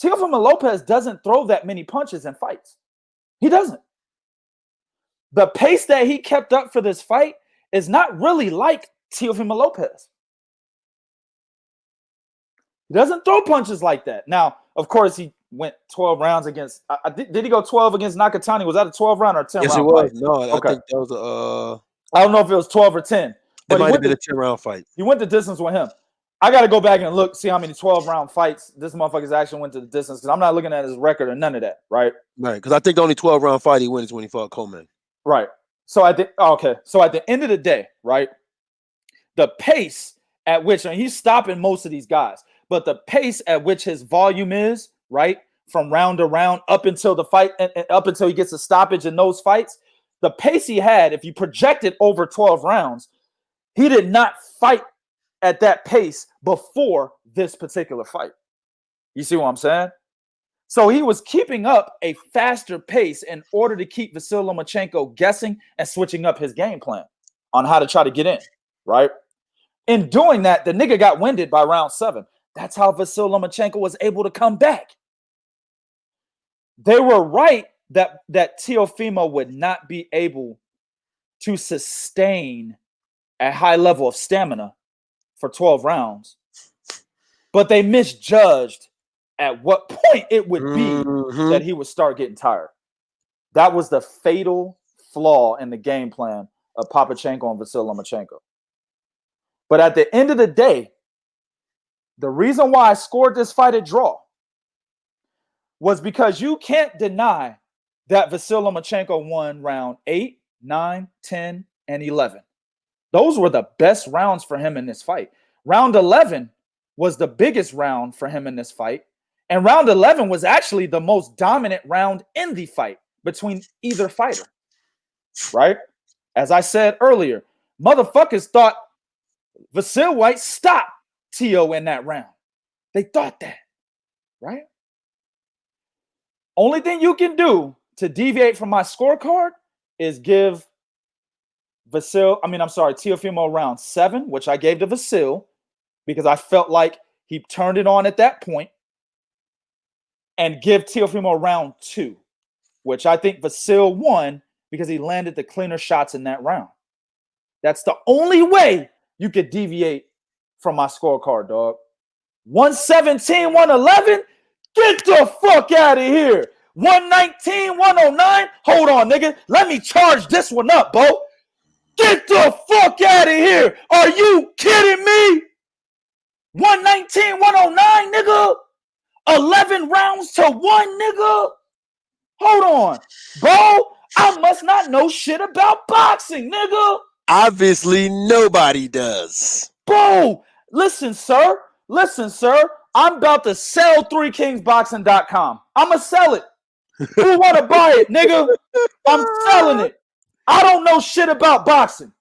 Teofimo Lopez doesn't throw that many punches in fights. He doesn't. The pace that he kept up for this fight is not really like Teofimo Lopez. He doesn't throw punches like that. Now, of course, he went 12 rounds against. Did he go 12 against Nakatani? Was that a 12 round or 10 round? Yes, it was. Fight? No, okay. I think that was a. I don't know if it was 12 or 10. It might have been a 10 round fight. He went the distance with him. I got to go back and look, see how many 12 round fights this motherfucker's actually went to the distance, because I'm not looking at his record or none of that, right? Right, because I think the only 12 round fight he wins is when he fought Coleman. Right. So at the end of the day, right, the pace at which, and he's stopping most of these guys, but the pace at which his volume is, right, from round to round up until the fight, and up until he gets a stoppage in those fights, the pace he had, if you project it over 12 rounds, he did not fight at that pace before this particular fight. You see what I'm saying? So he was keeping up a faster pace in order to keep Vasyl Lomachenko guessing and switching up his game plan on how to try to get in, right? In doing that, the nigga got winded by round 7. That's how Vasyl Lomachenko was able to come back. They were right that Teofimo would not be able to sustain a high level of stamina for 12 rounds, but they misjudged at what point it would be that he would start getting tired. That was the fatal flaw in the game plan of Papachenko and Vasyl Lomachenko. But at the end of the day, the reason why I scored this fight a draw was because you can't deny that Vasyl Lomachenko won round 8, 9, 10, and 11. Those were the best rounds for him in this fight. Round 11 was the biggest round for him in this fight. And round 11 was actually the most dominant round in the fight between either fighter, right? As I said earlier, motherfuckers thought Vasyl White stopped Teo in that round. They thought that, right? Only thing you can do to deviate from my scorecard is give Teofimo round 7, which I gave to Vasyl because I felt like he turned it on at that point, and give Teofimo round 2, which I think Vasyl won because he landed the cleaner shots in that round. That's the only way you could deviate from my scorecard, dog. 117, 111, get the fuck out of here. 119, 109, hold on, nigga. Let me charge this one up, Bo. Get the fuck out of here. Are you kidding me? 119, 109, nigga. 11 rounds to 1, nigga. Hold on. Bo, I must not know shit about boxing, nigga. Obviously, nobody does. Bo, listen, sir. I'm about to sell 3kingsboxing.com. I'm going to sell it. Who want to buy it, nigga? I'm selling it. I don't know shit about boxing.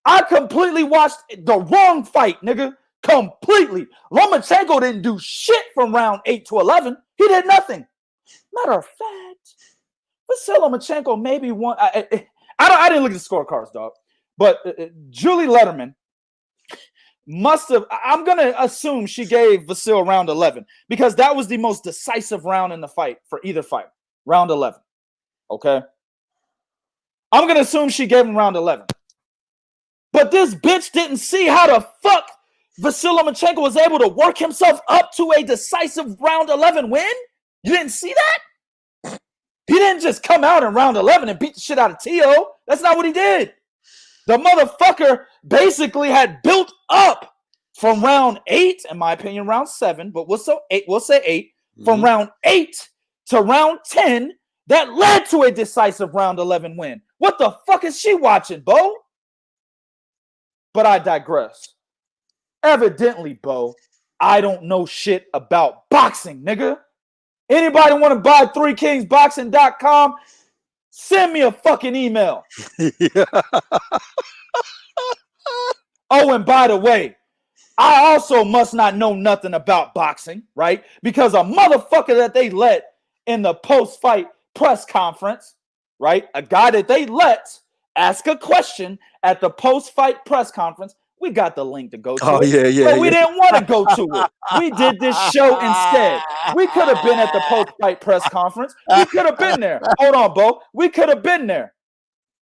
I completely watched the wrong fight, nigga. Completely. Lomachenko didn't do shit from round 8 to 11. He did nothing. Matter of fact, Vasyl Lomachenko maybe won. I didn't look at the scorecards, dog. But Julie Letterman must have. I'm going to assume she gave Vasyl round 11 because that was the most decisive round in the fight for either fight. Round 11. Okay? I'm going to assume she gave him round 11. But this bitch didn't see how the fuck Vasyl Lomachenko was able to work himself up to a decisive round 11 win? You didn't see that? He didn't just come out in round 11 and beat the shit out of Teo. That's not what he did. The motherfucker basically had built up from round 8, in my opinion, round 7, but we'll say 8, from round 8 to round 10 that led to a decisive round 11 win. What the fuck is she watching, Bo? But I digress. Evidently, Bo, I don't know shit about boxing, nigga. Anybody want to buy 3kingsboxing.com? Send me a fucking email. Oh, and by the way, I also must not know nothing about boxing, right? Because a motherfucker that they let in the post-fight press conference, right? A guy that they let ask a question at the post-fight press conference. We got the link to go to it. But we didn't want to go to it. We did this show instead. We could have been at the post-fight press conference. We could have been there. Hold on, Bo. We could have been there.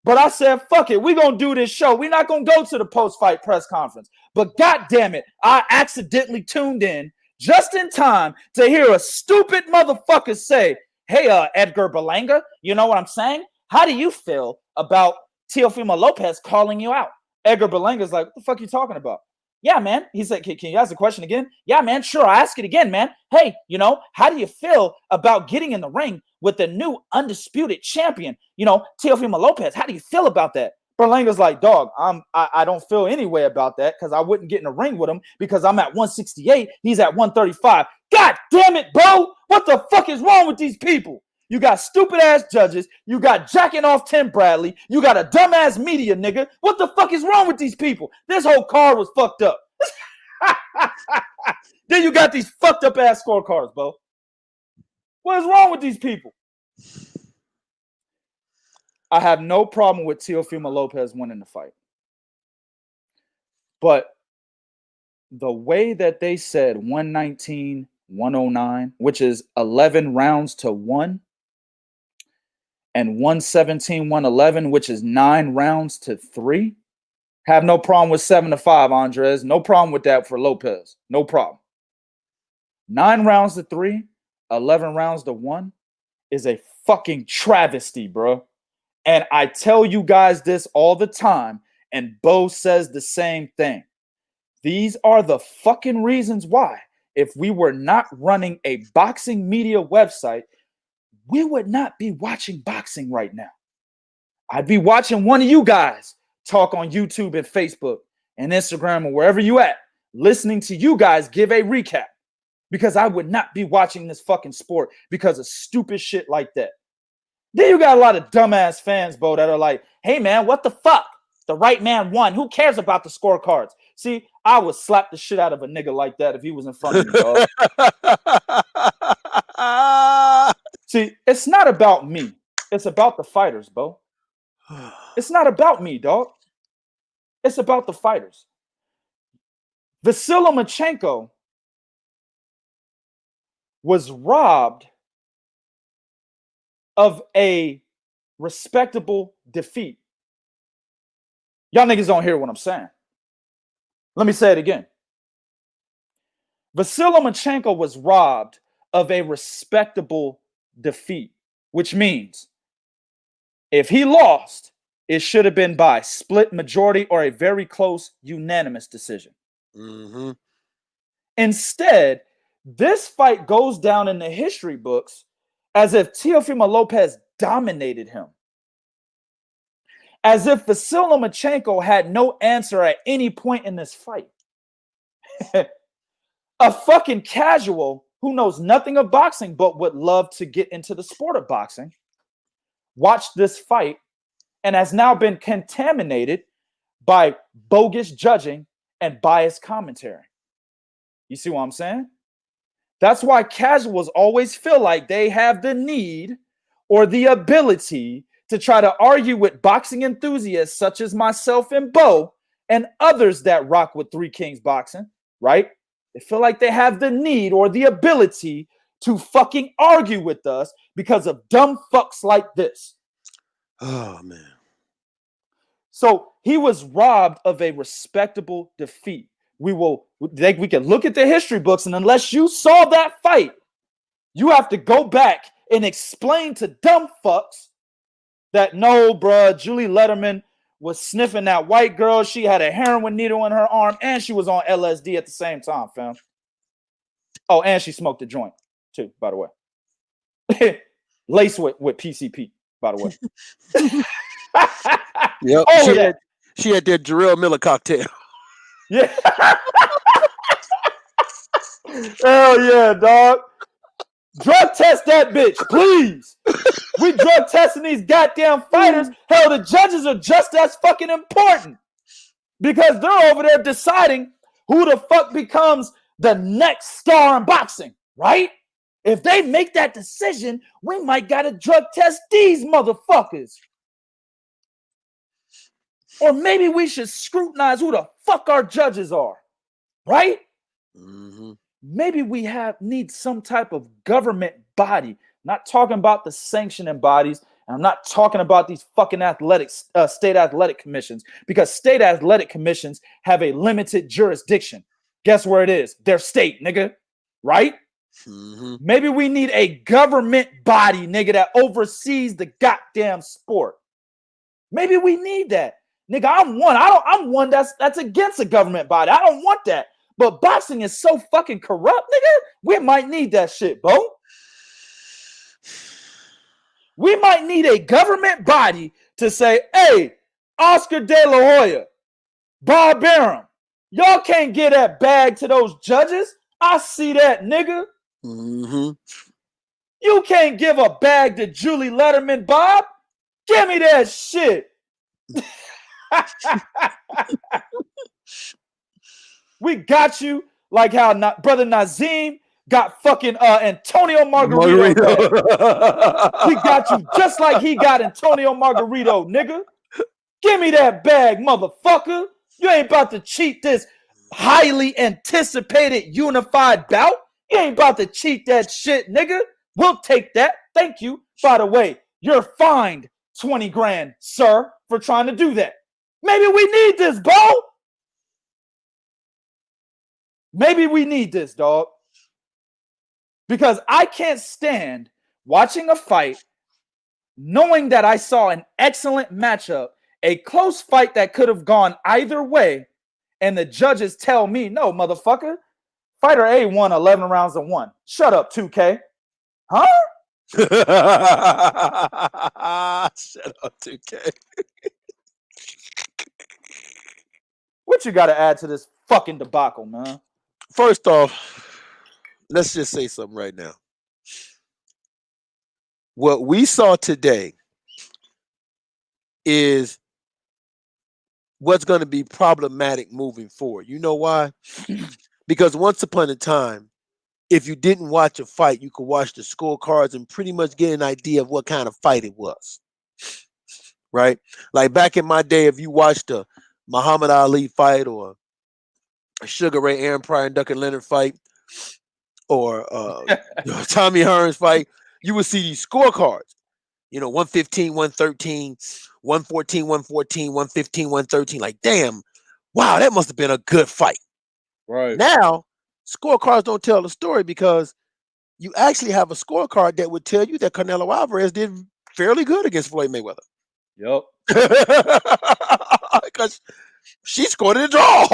But I said, fuck it. We're going to do this show. We're not going to go to the post-fight press conference. But God damn it, I accidentally tuned in just in time to hear a stupid motherfucker say, hey, Edgar Berlanga, you know what I'm saying? How do you feel about Teofimo Lopez calling you out? Edgar Berlanga's like, what the fuck are you talking about? Yeah, man. He said, can you ask the question again? Yeah, man. Sure. I'll ask it again, man. Hey, how do you feel about getting in the ring with the new undisputed champion, Teofimo Lopez? How do you feel about that? Berlanga's like, dog, I don't feel any way about that because I wouldn't get in the ring with him because I'm at 168. He's at 135. God damn it, bro. What the fuck is wrong with these people? You got stupid ass judges. You got jacking off Tim Bradley. You got a dumbass media, nigga. What the fuck is wrong with these people? This whole card was fucked up. Then you got these fucked up ass scorecards, bro. What is wrong with these people? I have no problem with Teofimo Lopez winning the fight. But the way that they said 119, 109, which is 11 rounds to 1, and 117, 111, which is 9 rounds to 3, have no problem with 7-5, Andres. No problem with that for Lopez. No problem. 9 rounds to 3, 11 rounds to 1 is a fucking travesty, bro. And I tell you guys this all the time, and Bo says the same thing. These are the fucking reasons why, if we were not running a boxing media website, we would not be watching boxing right now. I'd be watching one of you guys talk on YouTube and Facebook and Instagram or wherever you at, listening to you guys give a recap, because I would not be watching this fucking sport because of stupid shit like that. Then you got a lot of dumbass fans, Bo, that are like, hey, man, what the fuck? The right man won. Who cares about the scorecards? See, I would slap the shit out of a nigga like that if he was in front of me, dog. See, it's not about me. It's about the fighters, Bo. It's not about me, dog. It's about the fighters. Vasyl Lomachenko was robbed of a respectable defeat. Y'all niggas don't hear what I'm saying. Let me say it again. Vasyl Lomachenko was robbed of a respectable defeat, which means if he lost, it should have been by split majority or a very close unanimous decision. Mm-hmm. Instead, this fight goes down in the history books as if Teofimo Lopez dominated him. As if Vasyl Lomachenko had no answer at any point in this fight. A fucking casual who knows nothing of boxing but would love to get into the sport of boxing watched this fight and has now been contaminated by bogus judging and biased commentary. You see what I'm saying? That's why casuals always feel like they have the need or the ability to try to argue with boxing enthusiasts such as myself and Bo and others that rock with Three Kings Boxing, right? They feel like they have the need or the ability to fucking argue with us because of dumb fucks like this. Oh, man. So he was robbed of a respectable defeat. We can look at the history books, and unless you saw that fight, you have to go back and explain to dumb fucks that no, bruh, Julie Letterman was sniffing that white girl. She had a heroin needle in her arm, and she was on LSD at the same time, fam. Oh, and she smoked a joint, too, by the way. Laced with PCP, by the way. Yep. She had that Jarrell Miller cocktail. Yeah. Hell yeah, dog. Drug test that bitch, please. We drug testing these goddamn fighters. Hell, the judges are just as fucking important because they're over there deciding who the fuck becomes the next star in boxing, right? If they make that decision, we might gotta drug test these motherfuckers. Or maybe we should scrutinize who the fuck our judges are, right? Mm-hmm. Maybe we need some type of government body. Not talking about the sanctioning bodies, and I'm not talking about these fucking state athletic commissions, because state athletic commissions have a limited jurisdiction. Guess where it is? Their state, nigga, right? Mm-hmm. Maybe we need a government body, nigga, that oversees the goddamn sport. Maybe we need that. Nigga, I'm one that's against a government body. I don't want that. But boxing is so fucking corrupt, nigga. We might need that shit, Bo. We might need a government body to say, hey, Oscar De La Hoya, Bob Arum, y'all can't get that bag to those judges. I see that, nigga. Mm-hmm. You can't give a bag to Julie Letterman, Bob. Give me that shit. We got you like how Brother Nazim got fucking Antonio Margarito. We got you just like he got Antonio Margarito, nigga. Give me that bag, motherfucker. You ain't about to cheat this highly anticipated unified bout. You ain't about to cheat that shit, nigga. We'll take that. Thank you. By the way, you're fined 20 grand, sir, for trying to do that. Maybe we need this, Bo. Maybe we need this, dog. Because I can't stand watching a fight knowing that I saw an excellent matchup, a close fight that could have gone either way, and the judges tell me, no, motherfucker, fighter A won 11 rounds to 1. Shut up, 2K. Huh? Shut up, 2K. What you got to add to this fucking debacle, man? First off, let's just say something right now. What we saw today is what's going to be problematic moving forward. You know why? Because once upon a time, if you didn't watch a fight, you could watch the scorecards and pretty much get an idea of what kind of fight it was. Right? Like back in my day, if you watched a Muhammad Ali fight or a Sugar Ray Aaron Pryor and Duncan Leonard fight or Tommy Hearns fight, you would see these scorecards. You know, 115, 113, 114, 114, 115, 113. Like, damn, wow, that must have been a good fight. Right. Now, scorecards don't tell the story because you actually have a scorecard that would tell you that Canelo Alvarez did fairly good against Floyd Mayweather. Yep. Because she scored in a draw.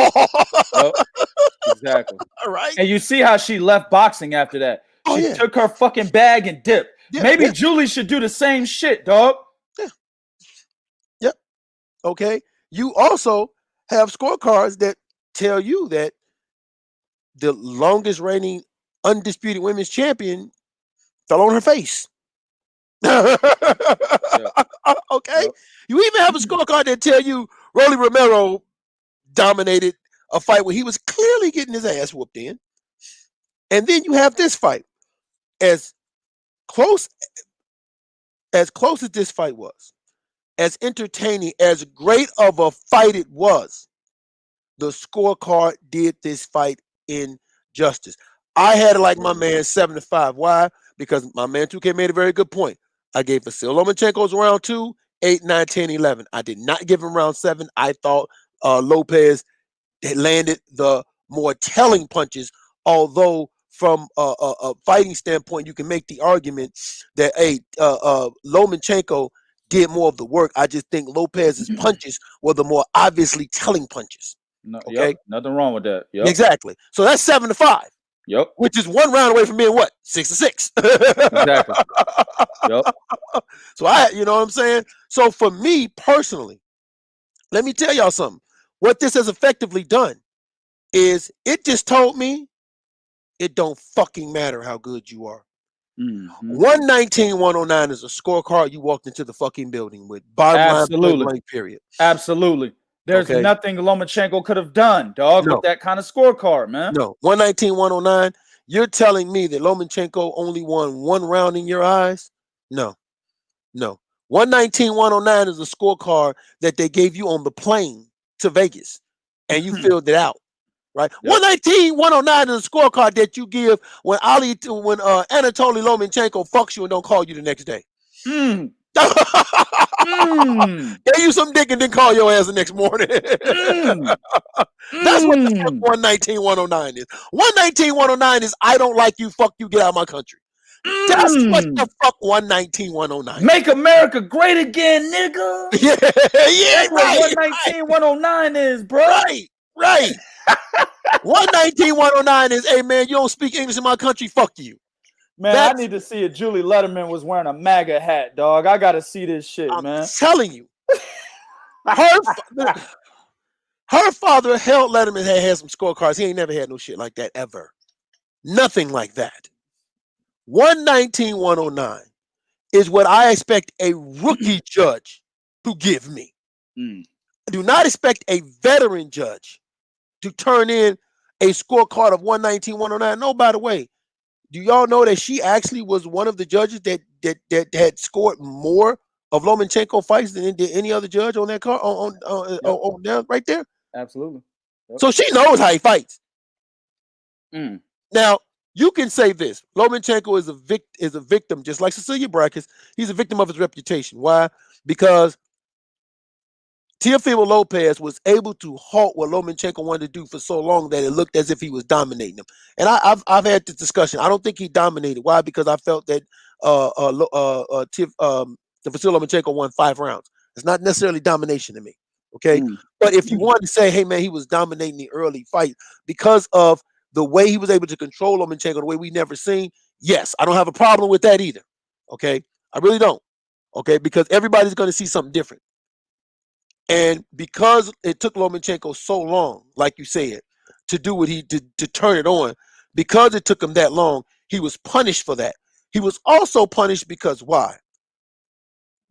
Yep. Exactly. All right. And you see how she left boxing after that. She took her fucking bag and dipped. Yeah, maybe Julie should do the same shit, dog. Yeah. Yep. Okay. You also have scorecards that tell you that the longest reigning undisputed women's champion fell on her face. Yep. Okay. Yep. You even have a scorecard that tell you Rolly Romero dominated a fight where he was clearly getting his ass whooped in. And then you have this fight. As close as this fight was, as entertaining, as great of a fight it was, the scorecard did this fight injustice. I had it like my man 7-5. Why? Because my man 2K made a very good point. I gave Vasyl Lomachenko's round 2, 8, 9, 10, 11. I did not give him round 7. I thought Lopez had landed the more telling punches, although from a fighting standpoint, you can make the argument that Lomachenko did more of the work. I just think Lopez's punches were the more obviously telling punches. No, okay, yep, nothing wrong with that. Yep. Exactly. So that's 7-5. Yep. Which is 1 round away from being what? 6-6. Exactly. Yep. So you know what I'm saying? So for me personally, let me tell y'all something. What this has effectively done is it just told me it don't fucking matter how good you are. 119-109 is a scorecard you walked into the fucking building with. Bottom line, blank, period. Absolutely. There's nothing Lomachenko could have done, dog, with that kind of scorecard, man. No. 119-109. You're telling me that Lomachenko only won 1 round in your eyes? No. 119-109 is a scorecard that they gave you on the plane to Vegas, and you filled it out. Right, yep. 119-109 is a scorecard that you give when Anatoly Lomachenko fucks you and don't call you the next day. Gave you some dick and then call your ass the next morning. That's what the fuck 119-109 is. 119-109 is I don't like you, fuck you, get out of my country. That's what the fuck 119-109. Make America great again, nigga. Yeah, that's what 119-109 is, bro. Right. 119-109 is, hey man, you don't speak English in my country, fuck you. Man, I need to see if Julie Letterman was wearing a MAGA hat, dog. I gotta see this shit, man. I'm telling you. Her father, Harold Letterman, had some scorecards. He ain't never had no shit like that ever. Nothing like that. 119-109 is what I expect a rookie judge to give me. I do not expect a veteran judge to turn in a scorecard of 119-109. No, by the way, do y'all know that she actually was one of the judges that had scored more of Lomachenko fights than any other judge on that card on down right there? Absolutely. Yep. So she knows how he fights. Now you can say this: Lomachenko is a victim, just like Cecilia Brackets. He's a victim of his reputation. Why? Because Teofimo Lopez was able to halt what Lomachenko wanted to do for so long that it looked as if he was dominating him. And I've had this discussion. I don't think he dominated. Why? Because I felt that Vasyl Lomachenko won 5 rounds. It's not necessarily domination to me. Okay, but if you want to say, hey man, he was dominating the early fight because of the way he was able to control Lomachenko the way we never seen, yes, I don't have a problem with that either. Okay, I really don't. Okay, because everybody's going to see something different. And because it took Lomachenko so long, like you said, to do what he did, to turn it on, because it took him that long, he was punished for that. He was also punished because why?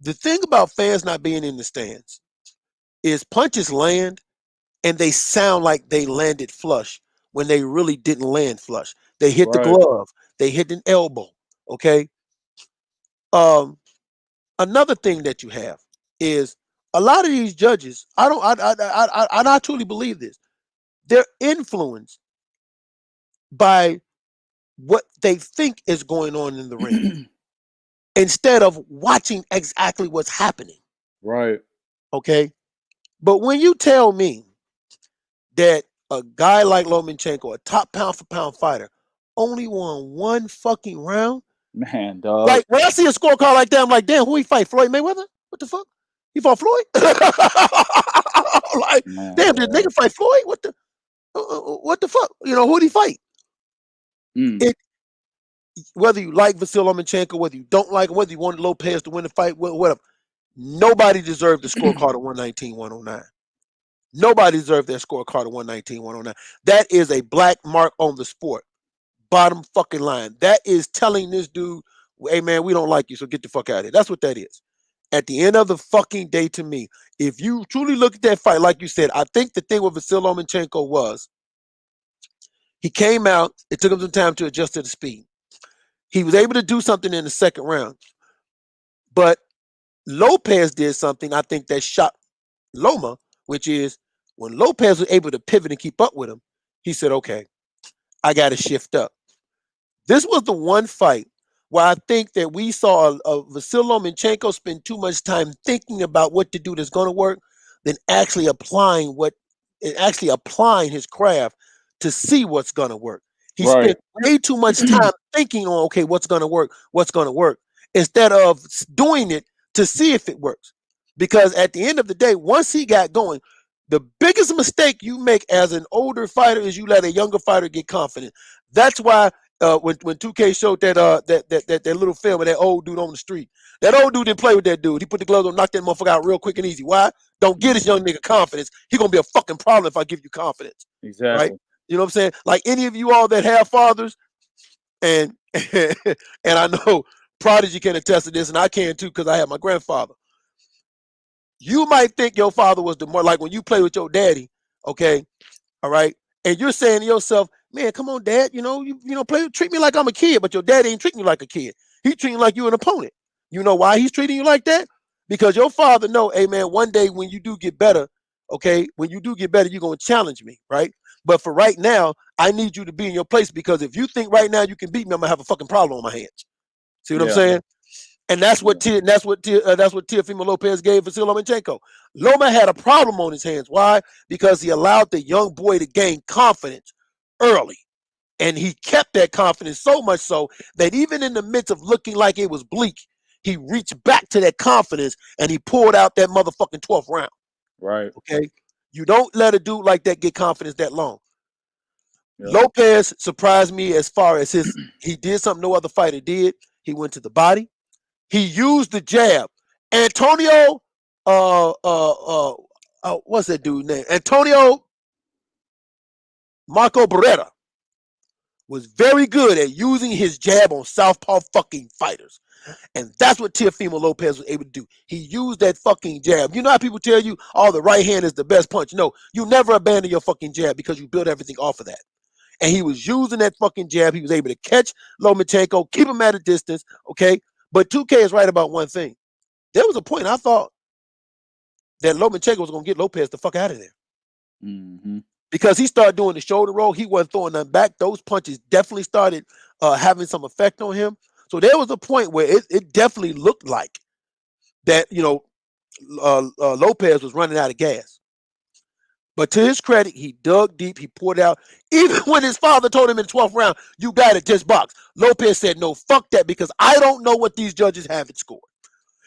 The thing about fans not being in the stands is punches land and they sound like they landed flush when they really didn't land flush. They hit the glove, they hit an elbow. Okay. Another thing that you have is a lot of these judges, I truly believe this. They're influenced by what they think is going on in the ring instead of watching exactly what's happening. Right. Okay. But when you tell me that a guy like Lomachenko, a top pound for pound fighter, only won 1 fucking round, man, dog. Like when I see a scorecard like that, I'm like, damn, who he fight? Floyd Mayweather? What the fuck? He fought Floyd? Like, man, damn, did nigga fight Floyd? What the fuck? You know, who'd he fight? It, whether you like Vasyl Lomachenko, whether you don't like him, whether you wanted Lopez to win the fight, whatever, nobody deserved the scorecard of 119-109. Nobody deserved that scorecard of 119-109. That is a black mark on the sport. Bottom fucking line. That is telling this dude, hey man, we don't like you, so get the fuck out of here. That's what that is. At the end of the fucking day, to me, if you truly look at that fight, like you said, I think the thing with Vasyl Lomachenko was he came out, it took him some time to adjust to the speed. He was able to do something in the second round. But Lopez did something, I think, that shocked Loma, which is when Lopez was able to pivot and keep up with him, he said, okay, I got to shift up. This was the one fight where I think that we saw a Vasyl Lomachenko spend too much time thinking about what to do that's going to work than actually applying his craft to see what's going to work. He spent way too much time thinking on, okay, what's going to work, instead of doing it to see if it works. Because at the end of the day, once he got going, the biggest mistake you make as an older fighter is you let a younger fighter get confident. That's why when 2K showed that little film of that old dude on the street, that old dude didn't play with that dude. He put the gloves on, knocked that motherfucker out real quick and easy. Why? Don't give this young nigga confidence. He gonna be a fucking problem if I give you confidence. Exactly. Right? You know what I'm saying? Like any of you all that have fathers, and and I know Prodigy can attest to this, and I can too because I have my grandfather. You might think your father was the more like when you play with your daddy, okay, all right, and you're saying to yourself, man, come on, dad, you know, treat me like I'm a kid, but your daddy ain't treating you like a kid. He's treating you like you an opponent. You know why he's treating you like that? Because your father know, hey man, one day when you do get better, okay, when you do get better, you're gonna challenge me, right? But for right now, I need you to be in your place because if you think right now you can beat me, I'm gonna have a fucking problem on my hands. See what I'm saying? And that's what Teofimo Lopez gave Vasyl Lomachenko. Loma had a problem on his hands. Why? Because he allowed the young boy to gain confidence early. And he kept that confidence so much so that even in the midst of looking like it was bleak, he reached back to that confidence and he pulled out that motherfucking 12th round. Right. Okay. You don't let a dude like that get confidence that long. Yep. Lopez surprised me as far as he did something no other fighter did. He went to the body. He used the jab. Antonio, what's that dude's name? Antonio Marco Beretta was very good at using his jab on southpaw fucking fighters. And that's what Teofimo Lopez was able to do. He used that fucking jab. You know how people tell you, oh, the right hand is the best punch. No, you never abandon your fucking jab because you build everything off of that. And he was using that fucking jab. He was able to catch Lomachenko, keep him at a distance, okay? But 2K is right about one thing. There was a point I thought that Lomachenko was going to get Lopez the fuck out of there. Mm-hmm. Because he started doing the shoulder roll. He wasn't throwing them back. Those punches definitely started having some effect on him. So there was a point where it definitely looked like that, Lopez was running out of gas. But to his credit, he dug deep. He poured out. Even when his father told him in the 12th round, you got it, just box. Lopez said, no, fuck that, because I don't know what these judges have it scored.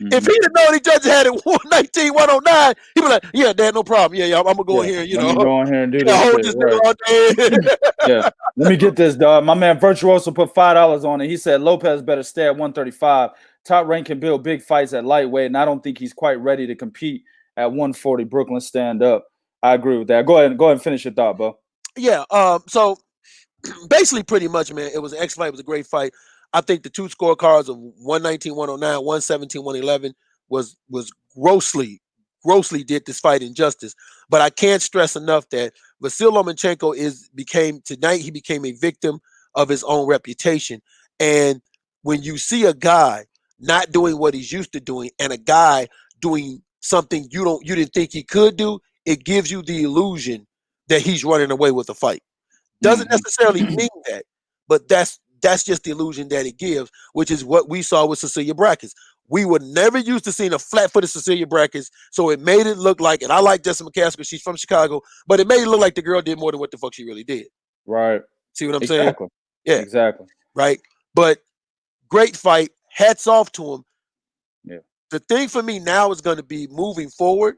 Mm-hmm. If he'd have known these judges had it 119, 109, he'd be like, yeah, Dad, no problem. Yeah, I'm going to go in here, Let me go in here and do this hold shit. this nigga all day. Yeah. Let me get this, dog. My man Virtuoso put $5 on it. He said Lopez better stay at 135. Top rank can build big fights at lightweight, and I don't think he's quite ready to compete at 140. Brooklyn, stand up. I agree with that. Go ahead and finish your thought, bro. Yeah. So basically, pretty much, man, it was an excellent fight. It was a great fight. I think the two scorecards of 119, 109, 117, 111 was grossly did this fight injustice. But I can't stress enough that Vasyl Lomachenko he became a victim of his own reputation. And when you see a guy not doing what he's used to doing and a guy doing something you didn't think he could do, it gives you the illusion that he's running away with the fight. Doesn't necessarily mean that, but that's just the illusion that it gives, which is what we saw with Cecilia Brackets. We were never used to seeing a flat-footed Cecilia Brackets, so it made it look like, and I like Jessica McCaskill, she's from Chicago, but it made it look like the girl did more than what the fuck she really did. Right. See what I'm saying? Yeah. Exactly. Right. But great fight. Hats off to him. Yeah. The thing for me now is going to be moving forward.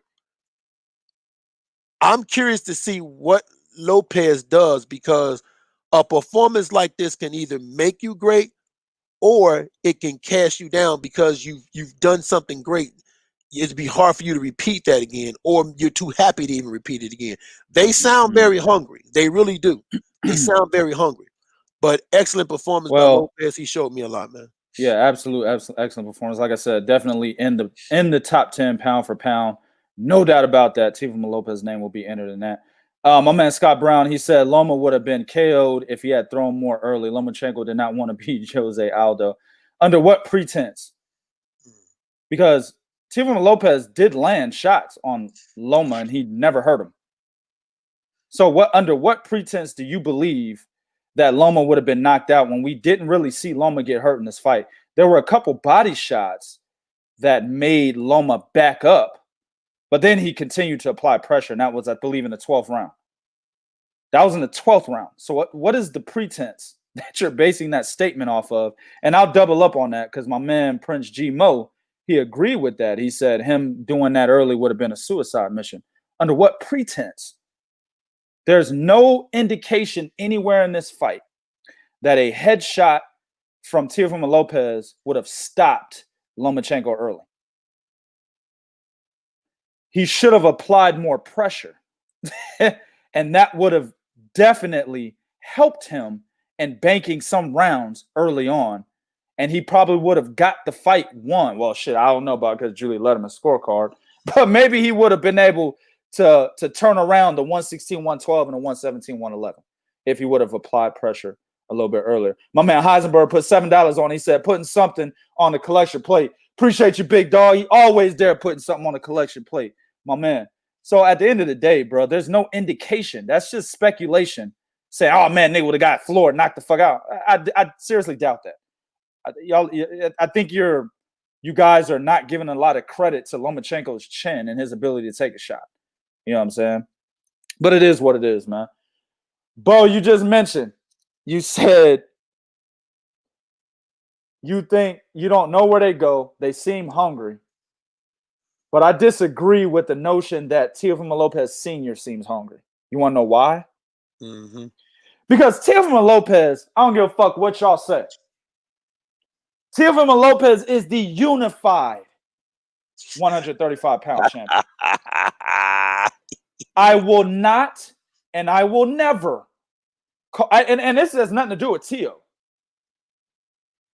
I'm curious to see what Lopez does, because a performance like this can either make you great or it can cast you down because you've done something great. It'd be hard for you to repeat that again, or you're too happy to even repeat it again. They sound very hungry. They really do. They sound very hungry. But excellent performance by Lopez. He showed me a lot, man. Yeah, excellent performance. Like I said, definitely in the top 10 pound for pound. No doubt about that. Teofimo Lopez's name will be entered in that. My man Scott Brown, he said Loma would have been KO'd if he had thrown more early. Lomachenko did not want to beat Jose Aldo. Under what pretense? Because Teofimo Lopez did land shots on Loma and he never hurt him. So under what pretense do you believe that Loma would have been knocked out when we didn't really see Loma get hurt in this fight? There were a couple body shots that made Loma back up, but then he continued to apply pressure, and that was, I believe, in the 12th round. That was in the 12th round. So what is the pretense that you're basing that statement off of? And I'll double up on that because my man Prince G. Mo, he agreed with that. He said him doing that early would have been a suicide mission. Under what pretense? There's no indication anywhere in this fight that a headshot from Teofimo Lopez would have stopped Lomachenko early. He should have applied more pressure. And that would have definitely helped him in banking some rounds early on. And he probably would have got the fight won. Well, shit, I don't know about because Julie Letterman's scorecard. But maybe he would have been able to turn around the 116, 112 and the 117, 111 if he would have applied pressure a little bit earlier. My man Heisenberg put $7 on. He said, putting something on the collection plate. Appreciate you, big dog. He always there putting something on the collection plate, my man. So at the end of the day, bro, there's no indication. That's just speculation. Saying, oh, man, they would have got floored, knocked the fuck out. I seriously doubt that. I think you guys are not giving a lot of credit to Lomachenko's chin and his ability to take a shot. You know what I'm saying? But it is what it is, man. Bo, you just mentioned, you said you think you don't know where they go. They seem hungry. But I disagree with the notion that Teofimo Lopez Sr. seems hungry. You want to know why? Mm-hmm. Because Teofimo Lopez, I don't give a fuck what y'all say. Teofimo Lopez is the unified 135-pound champion. I will not and I will never and this has nothing to do with Teo.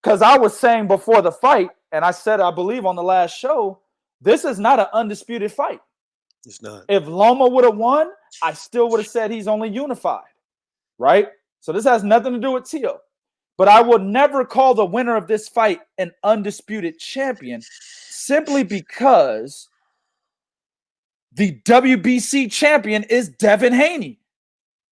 Because I was saying before the fight, and I said, I believe on the last show, this is not an undisputed fight. It's not. If Loma would have won, I still would have said he's only unified, right? So this has nothing to do with Teo. But I will never call the winner of this fight an undisputed champion simply because the WBC champion is Devin Haney.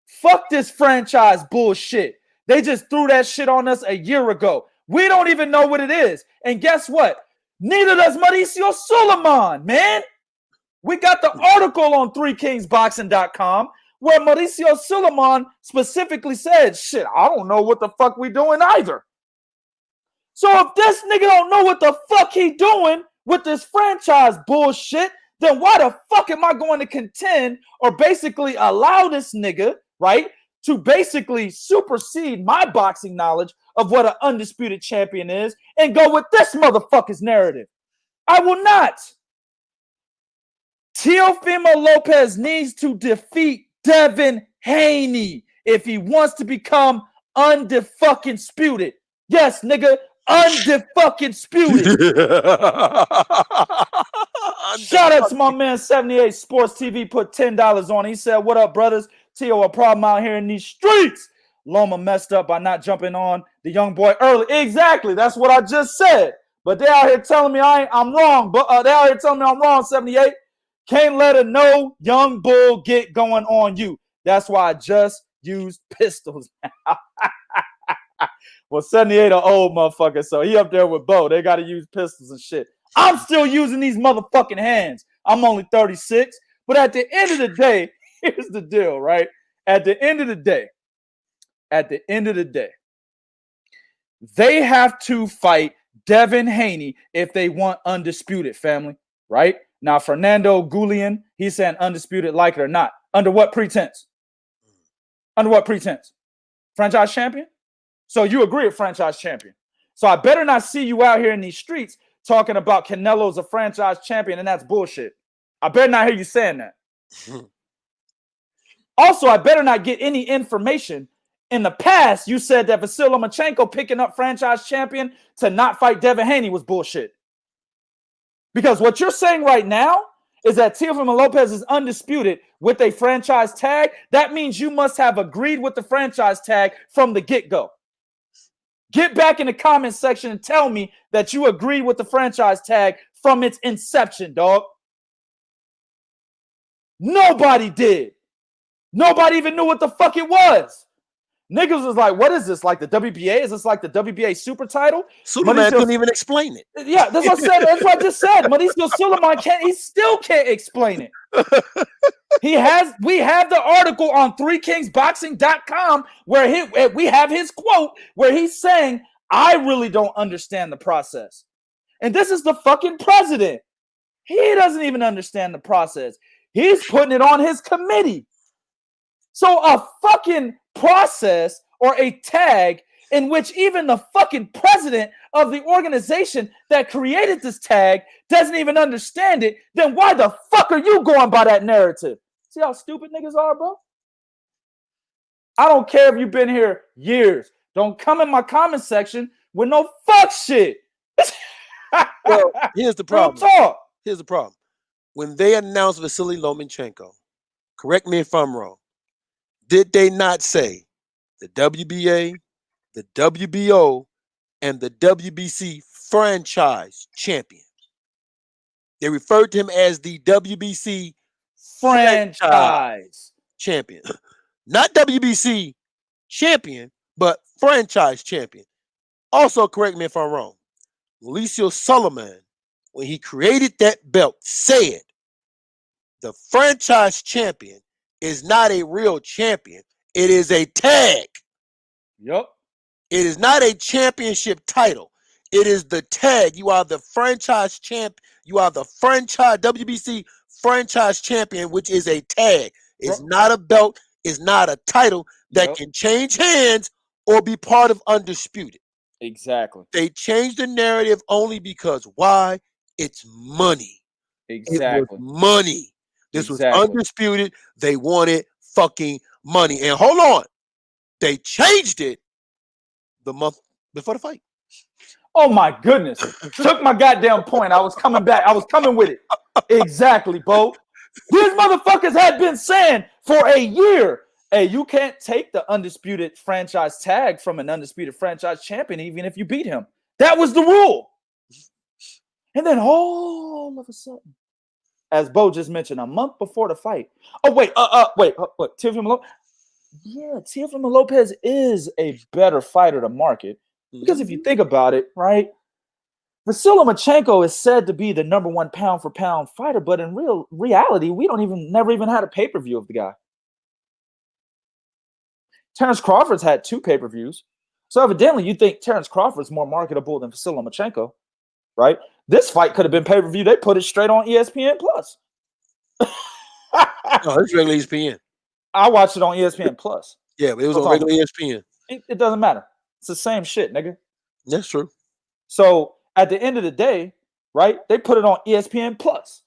Fuck this franchise bullshit. They just threw that shit on us a year ago. We don't even know what it is. And guess what? Neither does Mauricio Sulaiman, man. We got the article on 3kingsboxing.com where Mauricio Sulaiman specifically said, shit, I don't know what the fuck we doing either. So if this nigga don't know what the fuck he doing with this franchise bullshit, then why the fuck am I going to contend or basically allow this nigga, right, to basically supersede my boxing knowledge of what an undisputed champion is and go with this motherfucker's narrative? I will not. Teofimo Lopez needs to defeat Devin Haney if he wants to become undisputed. Yes, nigga, undisputed. Shout out to my man 78 Sports TV, put $10 on. He said, what up, brothers? Teo, a problem out here in these streets. Loma messed up by not jumping on the young boy early. Exactly. That's what I just said. But they out here telling me I'm wrong. But they out here telling me I'm wrong, 78. Can't let a no young bull get going on you. That's why I just used pistols. Well, 78 an old motherfucker, so he up there with Bo. They got to use pistols and shit. I'm still using these motherfucking hands. I'm only 36. But at the end of the day, here's the deal, right? At the end of the day, they have to fight Devin Haney if they want undisputed, family, right? Now, Fernando Goulian, he's saying undisputed, like it or not. Under what pretense? Under what pretense? Franchise champion? So you agree with franchise champion. So I better not see you out here in these streets talking about Canelo's a franchise champion, and that's bullshit. I better not hear you saying that. Also, I better not get any information. In the past, you said that Vasyl Lomachenko picking up franchise champion to not fight Devin Haney was bullshit. Because what you're saying right now is that Teofimo Lopez is undisputed with a franchise tag. That means you must have agreed with the franchise tag from the get-go. Get back in the comment section and tell me that you agreed with the franchise tag from its inception, dog. Nobody did. Nobody even knew what the fuck it was. Niggas was like, what is this? Like the WBA? Is this like the WBA super title? Sulaiman couldn't even explain it. Yeah, that's what I said. That's what I just said. Mauricio Sulaiman still can't explain it. We have the article on 3kingsboxing.com where we have his quote where he's saying, I really don't understand the process. And this is the fucking president. He doesn't even understand the process. He's putting it on his committee. So a fucking process or a tag in which even the fucking president of the organization that created this tag doesn't even understand it, then why the fuck are you going by that narrative? See how stupid niggas are, bro? I don't care if you've been here years. Don't come in my comment section with no fuck shit. Well, here's the problem. Real talk. Here's the problem. When they announced Vasyl Lomachenko, correct me if I'm wrong, did they not say the WBA, the WBO, and the WBC franchise champion? They referred to him as the WBC franchise champion. Not WBC champion, but franchise champion. Also, correct me if I'm wrong, Mauricio Sulaiman, when he created that belt, said the franchise champion is not a real champion. It is a tag. Yep. It is not a championship title. It is the tag. You are the franchise champ. You are the franchise WBC franchise champion, which is a tag. It's not a belt. It's not a title that can change hands or be part of Undisputed. Exactly. They changed the narrative only because why? It's money. Exactly. It was money. This was Undisputed. They wanted fucking money. And hold on. They changed it the month before the fight. Oh my goodness. Took my goddamn point. I was coming back. I was coming with it. Exactly, Bo. These motherfuckers had been saying for a year, hey, you can't take the undisputed franchise tag from an undisputed franchise champion, even if you beat him. That was the rule. And then all of a sudden, as Bo just mentioned, a month before the fight. Oh, wait. Teofimo Lopez. Yeah, Teofimo Lopez is a better fighter to market. Because if you think about it, right, Vasyl Lomachenko is said to be the number one pound for pound fighter, but in reality, we never even had a pay-per-view of the guy. Terrence Crawford's had 2 pay-per-views. So evidently you think Terrence Crawford's more marketable than Vasyl Lomachenko, right? This fight could have been pay-per-view. They put it straight on ESPN Plus. No, it's regular ESPN. I watched it on ESPN Plus. Yeah, but it was on regular ESPN. It doesn't matter. It's the same shit, nigga. That's true. So at the end of the day, right, they put it on ESPN Plus.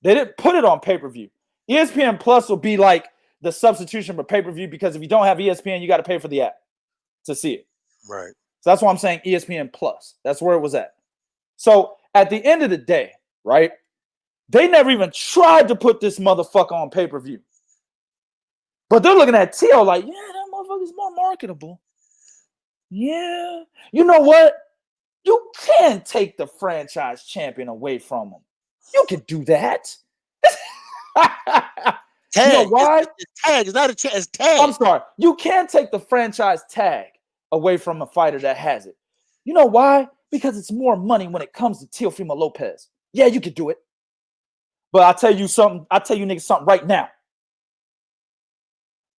They didn't put it on pay-per-view. ESPN Plus will be like the substitution for pay-per-view because if you don't have ESPN, you got to pay for the app to see it. Right. So that's why I'm saying ESPN Plus. That's where it was at. So at the end of the day, right, they never even tried to put this motherfucker on pay-per-view. But they're looking at Teo like, yeah, that motherfucker's more marketable. Yeah. You know what? You can take the franchise champion away from him. You can do that. Tag. You know why? It's tag. It's not it's tag. I'm sorry. You can take the franchise tag away from a fighter that has it. You know why? Because it's more money when it comes to Teofimo Lopez. Yeah, you can do it. But I'll tell you something. I'll tell you niggas something right now.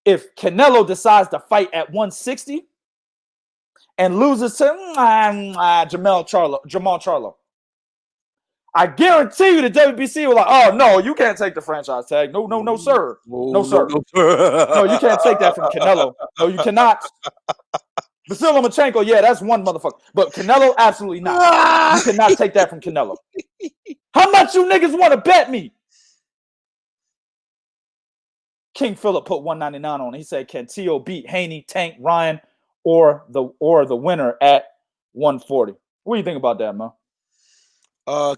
If Canelo decides to fight at 160 and loses to Jamal Charlo, I guarantee you the WBC will like, oh no, you can't take the franchise tag. No, sir. No, sir. No, you can't take that from Canelo. No, you cannot. Vasyl Lomachenko, yeah, that's one motherfucker. But Canelo, absolutely not. You cannot take that from Canelo. How much you niggas want to bet me? King Philip put 199 on it. He said, can Teo beat Haney, Tank, Ryan, or the winner at 140? What do you think about that, man?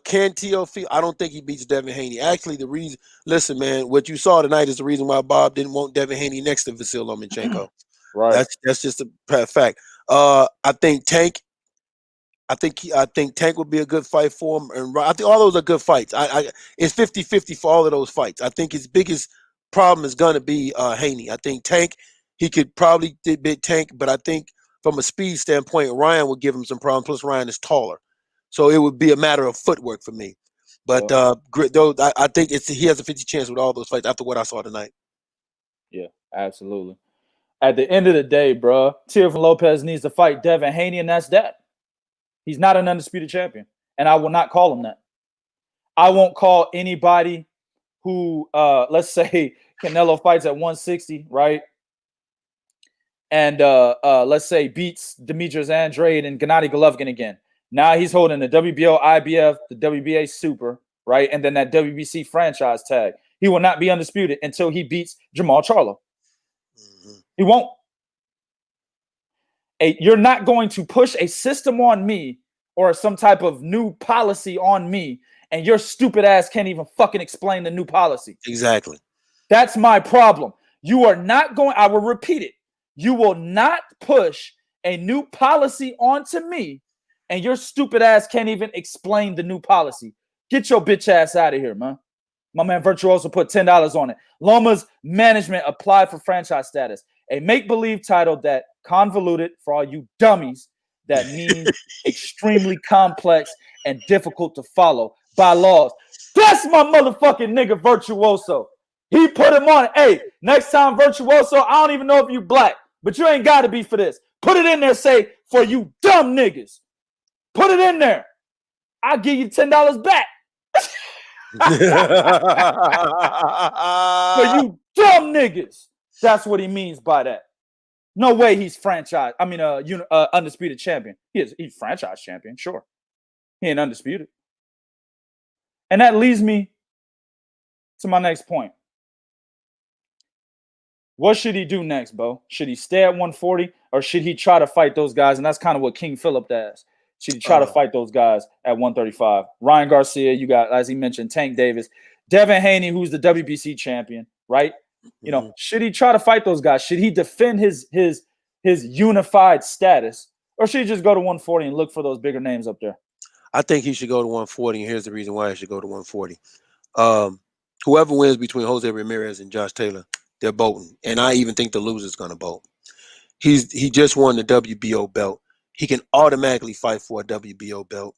Can Teofimo? I don't think he beats Devin Haney. Actually, the reason, listen, man, what you saw tonight is the reason why Bob didn't want Devin Haney next to Vasyl Lomachenko. Right. That's just a fact. I think Tank. I think Tank would be a good fight for him, and I think all those are good fights. It's 50-50 for all of those fights. I think his biggest problem is going to be Haney. I think Tank, he could probably beat Tank, but I think from a speed standpoint, Ryan would give him some problems. Plus, Ryan is taller, so it would be a matter of footwork for me. But though I think he has a 50 chance with all those fights after what I saw tonight. Yeah, absolutely. At the end of the day, bro, Teofimo Lopez needs to fight Devin Haney, and that's that. He's not an undisputed champion, and I will not call him that. I won't call anybody who, let's say, Canelo fights at 160, right? And let's say beats Demetrius Andrade and Gennady Golovkin again. Now he's holding the WBO, IBF, the WBA Super, right? And then that WBC franchise tag. He will not be undisputed until he beats Jamal Charlo. He won't. You're not going to push a system on me or some type of new policy on me, and your stupid ass can't even fucking explain the new policy. Exactly. That's my problem. You are not going, I will repeat it. You will not push a new policy onto me, and your stupid ass can't even explain the new policy. Get your bitch ass out of here, man. My man Virtuoso put $10 on it. Loma's management applied for franchise status. A make-believe title that convoluted for all you dummies that means extremely complex and difficult to follow by laws. That's my motherfucking nigga Virtuoso. He put him on it. Hey, next time Virtuoso, I don't even know if you black, but you ain't got to be for this. Put it in there, say, for you dumb niggas. Put it in there. I'll give you $10 back. For you dumb niggas. That's what he means by that. No way he's franchise. I mean, undisputed champion. He's franchise champion, sure. He ain't undisputed. And that leads me to my next point. What should he do next, Bo? Should he stay at 140 or should he try to fight those guys? And that's kind of what King Phillip asked. Should he try to fight those guys at 135? Ryan Garcia, you got, as he mentioned, Tank Davis, Devin Haney, who's the WBC champion, right? You know, should he try to fight those guys? Should he defend his unified status, or should he just go to 140 and look for those bigger names up there? I think he should go to 140, and here's the reason why he should go to 140. Whoever wins between Jose Ramirez and Josh Taylor, they're bolting, and I even think the loser's going to bolt. He just won the WBO belt. He can automatically fight for a WBO belt.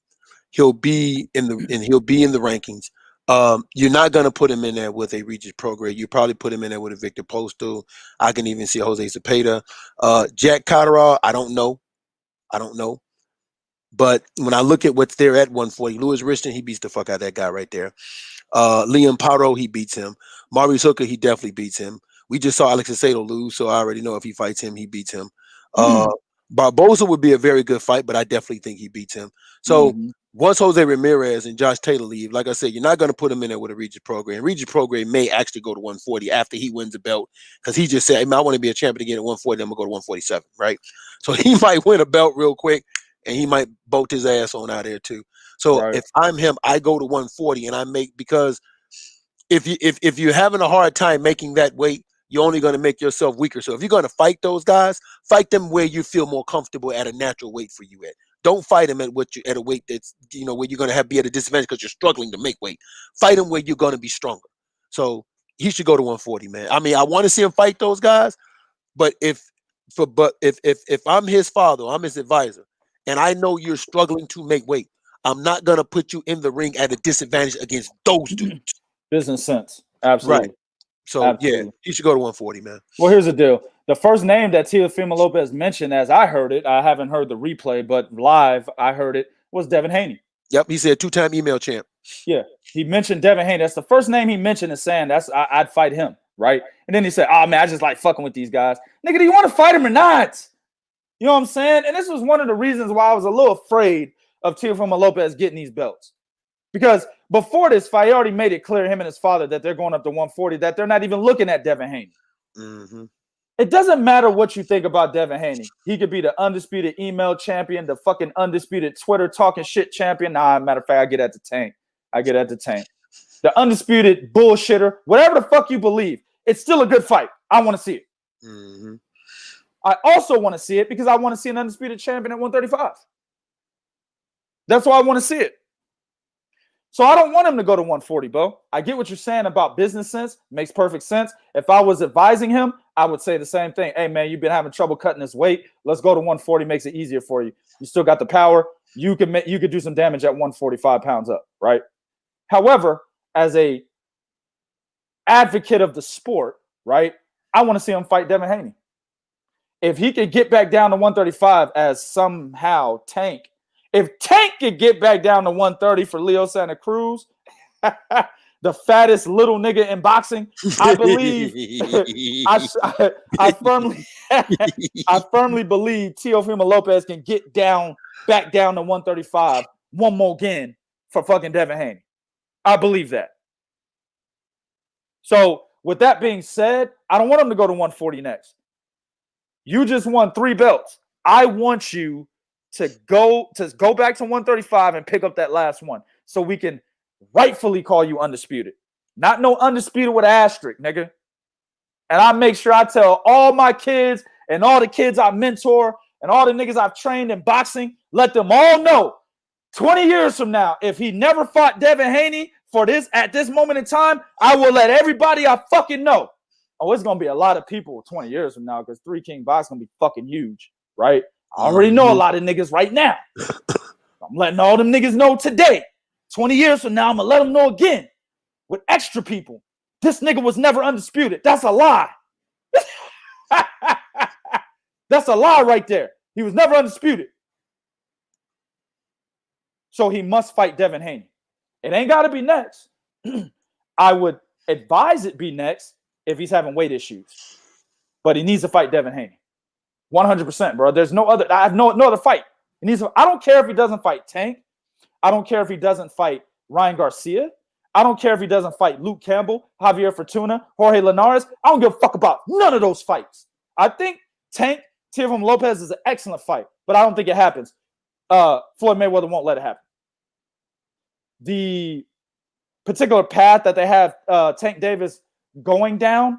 He'll be in the rankings. You're not going to put him in there with a Regis Prograis. You probably put him in there with a Victor Postal. I can even see Jose Zepeda. Jack Catterall, I don't know. But when I look at what's there at 140, Louis Richardson, he beats the fuck out of that guy right there. Liam Paro, he beats him. Maurice Hooker, he definitely beats him. We just saw Alex Saucedo lose, so I already know if he fights him, he beats him. Barboza would be a very good fight, but I definitely think he beats him. So once Jose Ramirez and Josh Taylor leave, like I said, you're not going to put him in there with a Regis Prograis. And Regis Prograis may actually go to 140 after he wins the belt, because he just said, hey, man, I want to be a champion again at 140. I'm going to go to 147, right? So he might win a belt real quick, and he might bolt his ass on out there too. So if I'm him, I go to 140, and I make, because if you're having a hard time making that weight, you're only going to make yourself weaker. So if you're going to fight those guys, fight them where you feel more comfortable at a natural weight for you at. Don't fight them at a weight that's, you know, where you're going to be at a disadvantage because you're struggling to make weight. Fight them where you're going to be stronger. So he should go to 140, man. I mean, I want to see him fight those guys, but if I'm his father, I'm his advisor, and I know you're struggling to make weight, I'm not going to put you in the ring at a disadvantage against those dudes. Business sense. Absolutely. Right. So, yeah, he should go to 140, man. Well, here's the deal. The first name that Teofimo Lopez mentioned, as I heard it, I haven't heard the replay, but live I heard it, was Devin Haney. Yep, he said 2-time email champ. Yeah, he mentioned Devin Haney. That's the first name he mentioned, as saying I'd fight him, right? And then he said, oh, man, I just like fucking with these guys. Nigga, do you want to fight him or not? You know what I'm saying? And this was one of the reasons why I was a little afraid of Teofimo Lopez getting these belts. Because before this fight, he already made it clear, him and his father, that they're going up to 140, that they're not even looking at Devin Haney. It doesn't matter what you think about Devin Haney. He could be the undisputed email champion, the fucking undisputed Twitter talking shit champion. Nah, matter of fact, I get at the tank. The undisputed bullshitter, whatever the fuck you believe, it's still a good fight. I want to see it. I also want to see it because I want to see an undisputed champion at 135. That's why I want to see it. So I don't want him to go to 140, Bo. I get what you're saying about business sense. Makes perfect sense. If I was advising him, I would say the same thing. Hey, man, you've been having trouble cutting this weight. Let's go to 140. Makes it easier for you. You still got the power. You could do some damage at 145 pounds up, right? However, as a advocate of the sport, right, I want to see him fight Devin Haney. If he could get back down to 135 as somehow Tank, if Tank could get back down to 130 for Leo Santa Cruz, the fattest little nigga in boxing, I believe, I firmly believe Teofimo Lopez can get back down to 135 one more again for fucking Devin Haney. I believe that. So with that being said, I don't want him to go to 140 next. You just won 3 belts. I want you to go back to 135 and pick up that last one so we can rightfully call you undisputed. Not no undisputed with an asterisk, nigga. And I make sure I tell all my kids and all the kids I mentor and all the niggas I've trained in boxing, let them all know 20 years from now, if he never fought Devin Haney for this at this moment in time, I will let everybody I fucking know. Oh, it's going to be a lot of people 20 years from now because 3 King Box going to be fucking huge, right? I already know a lot of niggas right now. I'm letting all them niggas know today. 20 years from now, I'm going to let them know again with extra people. This nigga was never undisputed. That's a lie. That's a lie right there. He was never undisputed. So he must fight Devin Haney. It ain't got to be next. I would advise it be next if he's having weight issues. But he needs to fight Devin Haney. 100%, bro. There's no other. I have no other fight. I don't care if he doesn't fight Tank. I don't care if he doesn't fight Ryan Garcia. I don't care if he doesn't fight Luke Campbell, Javier Fortuna, Jorge Linares. I don't give a fuck about none of those fights. I think Tank Teofimo Lopez is an excellent fight, but I don't think it happens. Floyd Mayweather won't let it happen. The particular path that they have Tank Davis going down,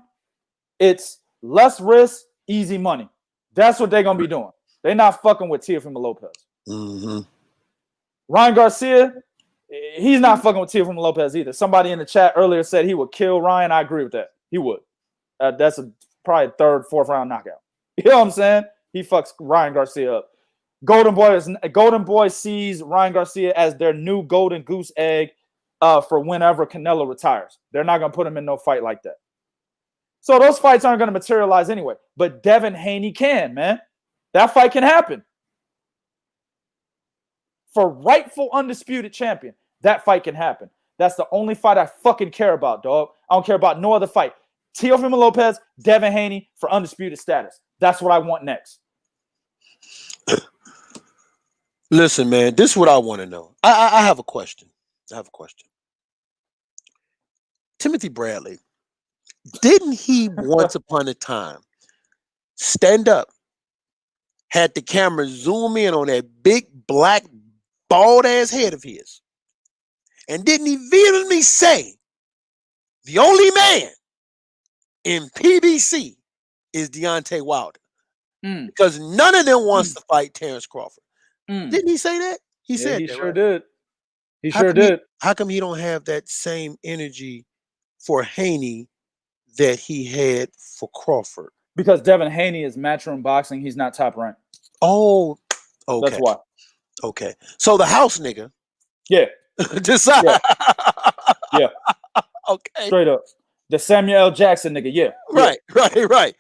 it's less risk, easy money. That's what they're going to be doing. They're not fucking with Teofimo Lopez. Mm-hmm. Ryan Garcia, he's not fucking with Teofimo Lopez either. Somebody in the chat earlier said he would kill Ryan. I agree with that. He would. That's probably a third, fourth round knockout. You know what I'm saying? He fucks Ryan Garcia up. Golden Boy sees Ryan Garcia as their new golden goose egg for whenever Canelo retires. They're not going to put him in no fight like that. So those fights aren't going to materialize anyway. But Devin Haney can, man. That fight can happen. For rightful undisputed champion, that fight can happen. That's the only fight I fucking care about, dog. I don't care about no other fight. Teofimo Lopez, Devin Haney for undisputed status. That's what I want next. Listen, man, this is what I want to know. I have a question. Timothy Bradley, didn't he once upon a time stand up, had the camera zoom in on that big black bald ass head of his, and didn't he vehemently say the only man in PBC is Deontay Wilder? Because none of them wants to fight Terrence Crawford. Didn't he say that? He said he that, sure right? did. He sure did. How come he don't have that same energy for Haney that he had for Crawford? Because Devin Haney is matchroom boxing. He's not top ranked. Oh, okay. That's why. Okay. So the house nigga. Yeah. Decide. Yeah. Okay. Straight up. The Samuel L. Jackson nigga. Yeah. Right.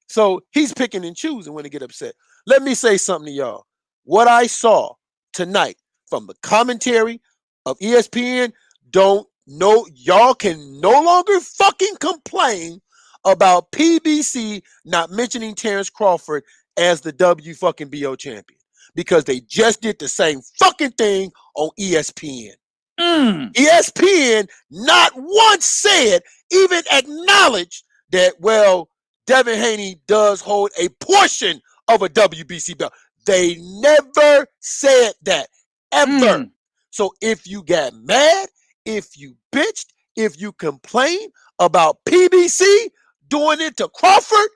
So he's picking and choosing when to get upset. Let me say something to y'all. What I saw tonight from the commentary of ESPN, y'all can no longer fucking complain about PBC not mentioning Terrence Crawford as the WFBO champion, because they just did the same fucking thing on ESPN. ESPN not once said, even acknowledged that, well, Devin Haney does hold a portion of a WBC belt. They never said that, ever. So if you got mad, if you bitched, if you complained about PBC doing it to Crawford,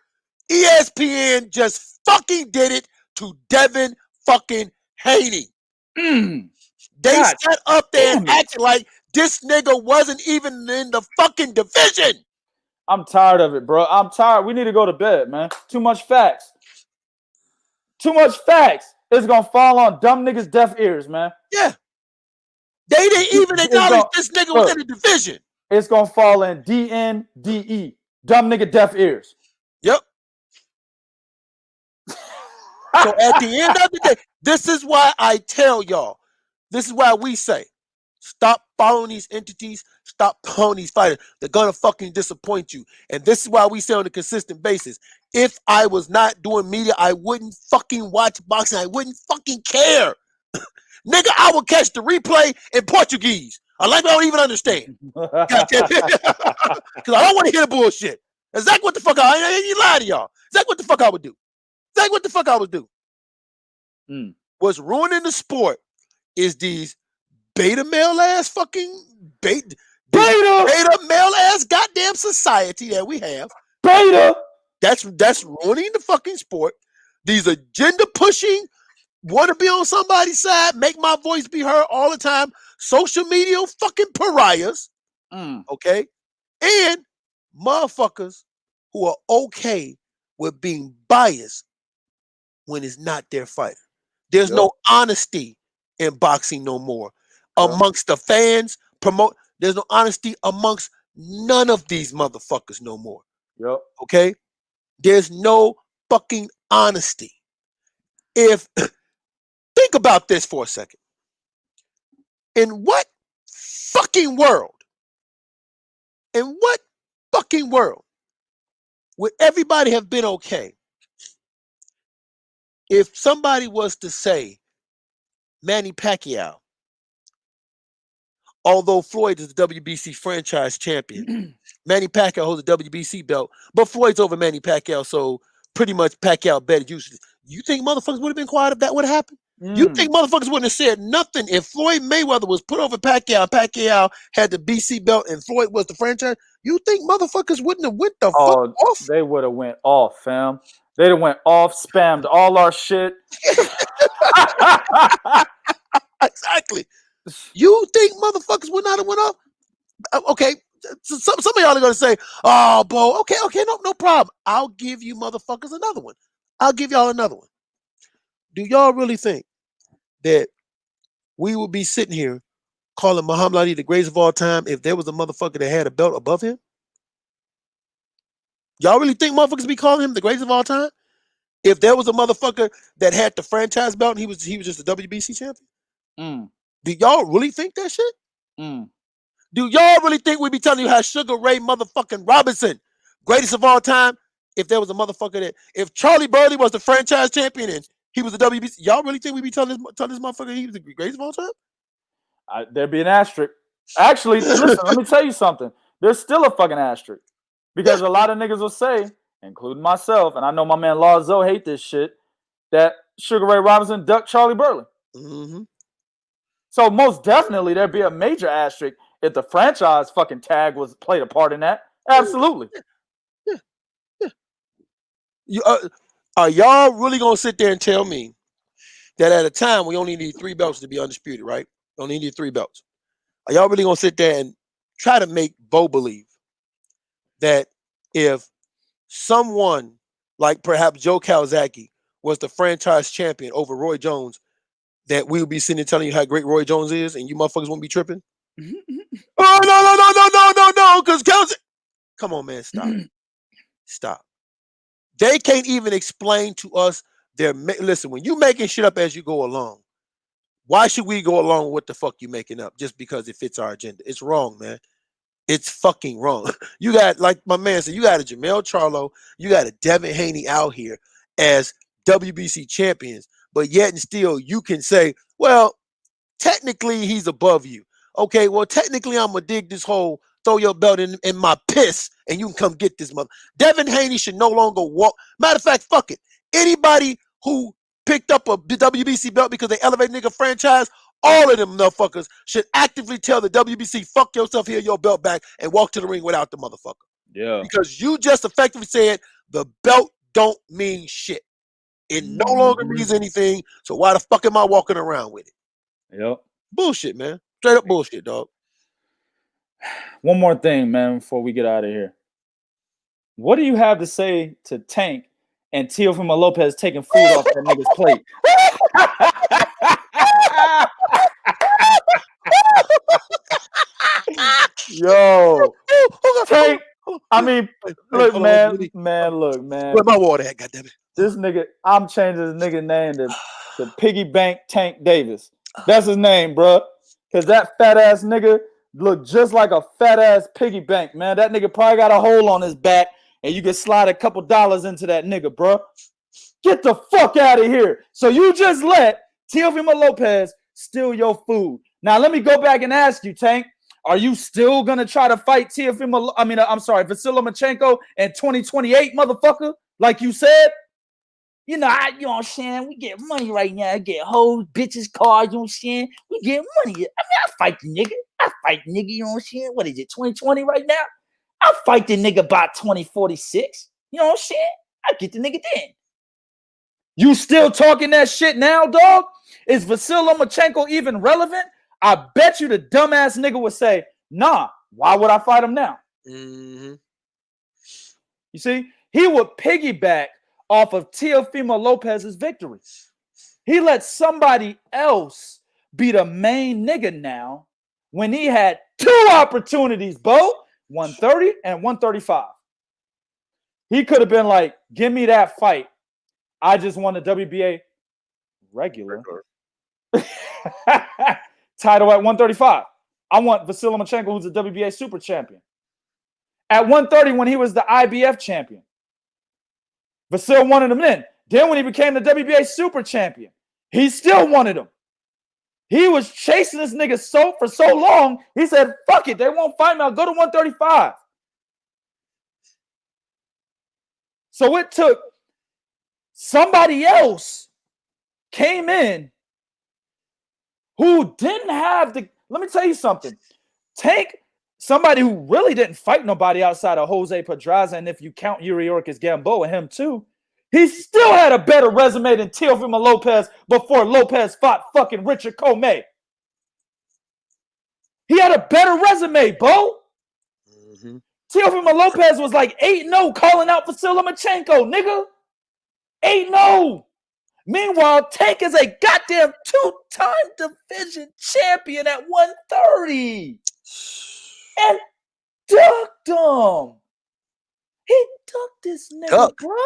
ESPN just fucking did it to Devin fucking Haney. They sat up there and acted like this nigga wasn't even in the fucking division. I'm tired of it, bro. I'm tired. We need to go to bed, man. Too much facts. It's gonna fall on dumb niggas' deaf ears, man. Yeah. They didn't even acknowledge this nigga was in the division. It's gonna fall in DNDE. Dumb nigga deaf ears. Yep. So at the end of the day, this is why I tell y'all, this is why we say, stop following these entities, stop following these fighters. They're gonna fucking disappoint you. And this is why we say on a consistent basis, if I was not doing media, I wouldn't fucking watch boxing. I wouldn't fucking care. Nigga, I would catch the replay in Portuguese. I don't even understand. Because I don't want to hear the bullshit. Exactly what the fuck I ain't lie to y'all. Exactly what the fuck I would do. What's ruining the sport is these beta male ass fucking beta male ass goddamn society that we have. Beta. That's ruining the fucking sport. These agenda pushing, want to be on somebody's side, make my voice be heard all the time. Social media fucking pariahs. Okay? And motherfuckers who are okay with being biased when it's not their fighter. There's no honesty in boxing no more. Amongst the fans, there's no honesty amongst none of these motherfuckers no more. Okay? There's no fucking honesty. Think about this for a second. In what fucking world would everybody have been okay if somebody was to say Manny Pacquiao although Floyd is the WBC franchise champion, Manny Pacquiao holds the WBC belt, but Floyd's over Manny Pacquiao, so pretty much Pacquiao betted usually. You think motherfuckers would have been quiet if that would have happened? You think motherfuckers wouldn't have said nothing if Floyd Mayweather was put over Pacquiao, Pacquiao had the BC belt, and Floyd was the franchise? You think motherfuckers wouldn't have went the fuck off? They would have went off, fam. They'd have went off, spammed all our shit. Exactly. You think motherfuckers would not have went off? Okay, so some of y'all are gonna say, "Oh, Bo, okay, no problem. I'll give you motherfuckers another one. I'll give y'all another one." Do y'all really think that we would be sitting here calling Muhammad Ali the greatest of all time if there was a motherfucker that had a belt above him? Y'all really think motherfuckers be calling him the greatest of all time if there was a motherfucker that had the franchise belt and he was just a WBC champion? Do y'all really think that shit? Do y'all really think we'd be telling you how Sugar Ray motherfucking Robinson, greatest of all time, if there was a motherfucker that, if Charlie Burley was the franchise champion and he was the WBC, y'all really think we'd be telling this motherfucker he was the greatest of all time? There'd be an asterisk. Actually, listen, let me tell you something. There's still a fucking asterisk. Because a lot of niggas will say, including myself, and I know my man Lazo hate this shit, that Sugar Ray Robinson ducked Charlie Burley. So most definitely there'd be a major asterisk if the franchise fucking tag was played a part in that. Absolutely. Are y'all really gonna sit there and tell me that at a time we only need 3 belts to be undisputed, right? Only need 3 belts. Are y'all really gonna sit there and try to make Bo believe that if someone like perhaps Joe Calzaghe was the franchise champion over Roy Jones, that we would be sitting there telling you how great Roy Jones is, and you motherfuckers won't be tripping? Oh no! Because Calzaghe, come on, man, stop. They can't even explain to us listen, when you making shit up as you go along, why should we go along with what the fuck you making up just because it fits our agenda? It's wrong, man. It's fucking wrong. You got, like my man said, you got a Jamel Charlo, you got a Devin Haney out here as WBC champions, but yet and still you can say, well, technically he's above you. Okay, well, technically I'm gonna dig this hole, throw your belt in my piss, and you can come get this mother. Devin Haney should no longer walk. Matter of fact, fuck it. Anybody who picked up a WBC belt because they elevated nigga franchise, all of them motherfuckers should actively tell the WBC, fuck yourself, here your belt back, and walk to the ring without the motherfucker. Yeah. Because you just effectively said the belt don't mean shit. It no longer means anything, so why the fuck am I walking around with it? Yep. Bullshit, man. Straight up bullshit, dog. One more thing, man, before we get out of here. What do you have to say to Tank and Teofimo Lopez taking food off that nigga's plate? Yo, Tank. I mean, look, man. Look, man. Where my water at, goddammit? This nigga, I'm changing this nigga name to Piggy Bank Tank Davis. That's his name, bro. Because that fat ass nigga look just like a fat ass piggy bank, man. That nigga probably got a hole on his back, and you can slide a couple dollars into that nigga, bro. Get the fuck out of here. So you just let Teofimo Lopez steal your food. Now let me go back and ask you, Tank. Are you still gonna try to fight Vasyl Lomachenko in 2028, motherfucker? Like you said? You know what I'm saying? We get money right now. I get hoes, bitches, cars, you know what I'm saying? We get money. I mean, I fight the nigga. You know what I'm saying? What is it, 2020 right now? I'll fight the nigga by 2046. You know what I'm saying? I get the nigga then. You still talking that shit now, dog? Is Vasyl Lomachenko even relevant? I bet you the dumbass nigga would say, nah, why would I fight him now? You see? He would piggyback off of Teofimo Lopez's victory. He let somebody else be the main nigga now when he had 2 opportunities, Bo, 130 and 135. He could have been like, give me that fight. I just won the WBA regular title at 135. I want Vasyl Lomachenko, who's the WBA super champion. At 130, when he was the IBF champion, Vasyl wanted him then. Then when he became the WBA super champion, he still wanted him. He was chasing this nigga for so long, he said, fuck it, they won't fight me, I'll go to 135. So it took somebody else came in who didn't have the, let me tell you something. Tank, somebody who really didn't fight nobody outside of Jose Pedraza, and if you count Yuriorkis Gamboa, him too, he still had a better resume than Teofimo Lopez before Lopez fought fucking Richard Comey. He had a better resume, Bo. Mm-hmm. Teofimo Lopez was like 8-0 calling out Vasyl Lomachenko, nigga. 8-0. Meanwhile, Tank is a goddamn 2-time division champion at 130. And ducked him. He ducked this nigga, bro.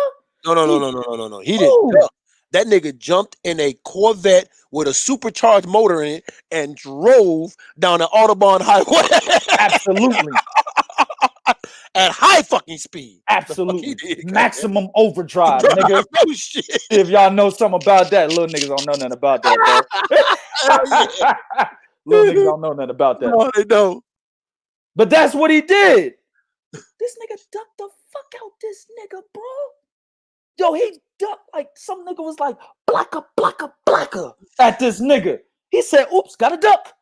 No. He didn't duck. That nigga jumped in a Corvette with a supercharged motor in it and drove down the Autobahn highway. Absolutely. At high fucking speed. Absolutely. Maximum overdrive, nigga. Oh, shit. If y'all know something about that, little niggas don't know nothing about that, bro. Little niggas don't know nothing about that. No, they don't. But that's what he did. This nigga ducked the fuck out this nigga, bro. Yo, he ducked like some nigga was like, blacka at this nigga. He said, oops, got a duck.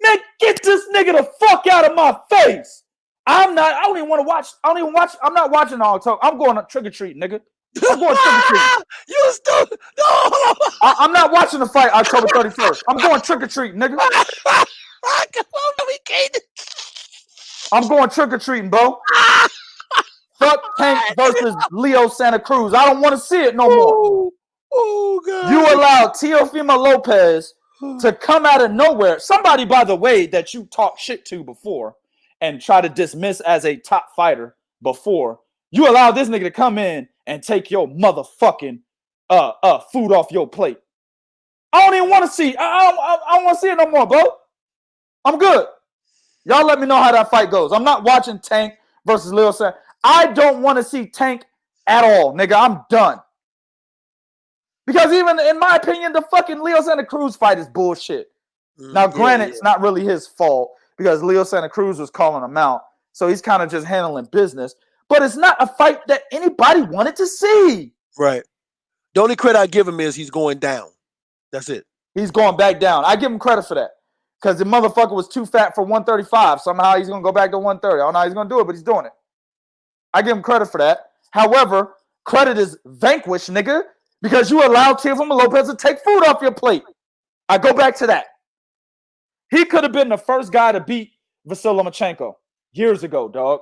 Man, get this nigga the fuck out of my face. I don't even want to watch. I'm not watching all talk. I'm going to trick or treat, nigga. I'm going trick or treat. You stupid. No. I'm not watching the fight October 31st. I'm going trick or treat, nigga. I'm going trick or treating, bro. Fuck Tank versus Leo Santa Cruz. I don't want to see it no more. Oh, God. You allowed Teofimo Lopez to come out of nowhere. Somebody, by the way, that you talked shit to before and try to dismiss as a top fighter before, you allowed this nigga to come in and take your motherfucking food off your plate. I don't even want to see. I don't want to see it no more, bro. I'm good. Y'all let me know how that fight goes. I'm not watching Tank versus Leo Santa. I don't want to see Tank at all, nigga. I'm done. Because even in my opinion, the fucking Leo Santa Cruz fight is bullshit. Now, granted, it's not really his fault because Leo Santa Cruz was calling him out. So he's kind of just handling business. But it's not a fight that anybody wanted to see. Right. The only credit I give him is he's going down. That's it. He's going back down. I give him credit for that. Because the motherfucker was too fat for 135. Somehow he's going to go back to 130. I don't know how he's going to do it, but he's doing it. I give him credit for that. However, credit is vanquished, nigga, because you allowed Teofimo Lopez to take food off your plate. I go back to that. He could have been the first guy to beat Vasyl Lomachenko years ago, dog.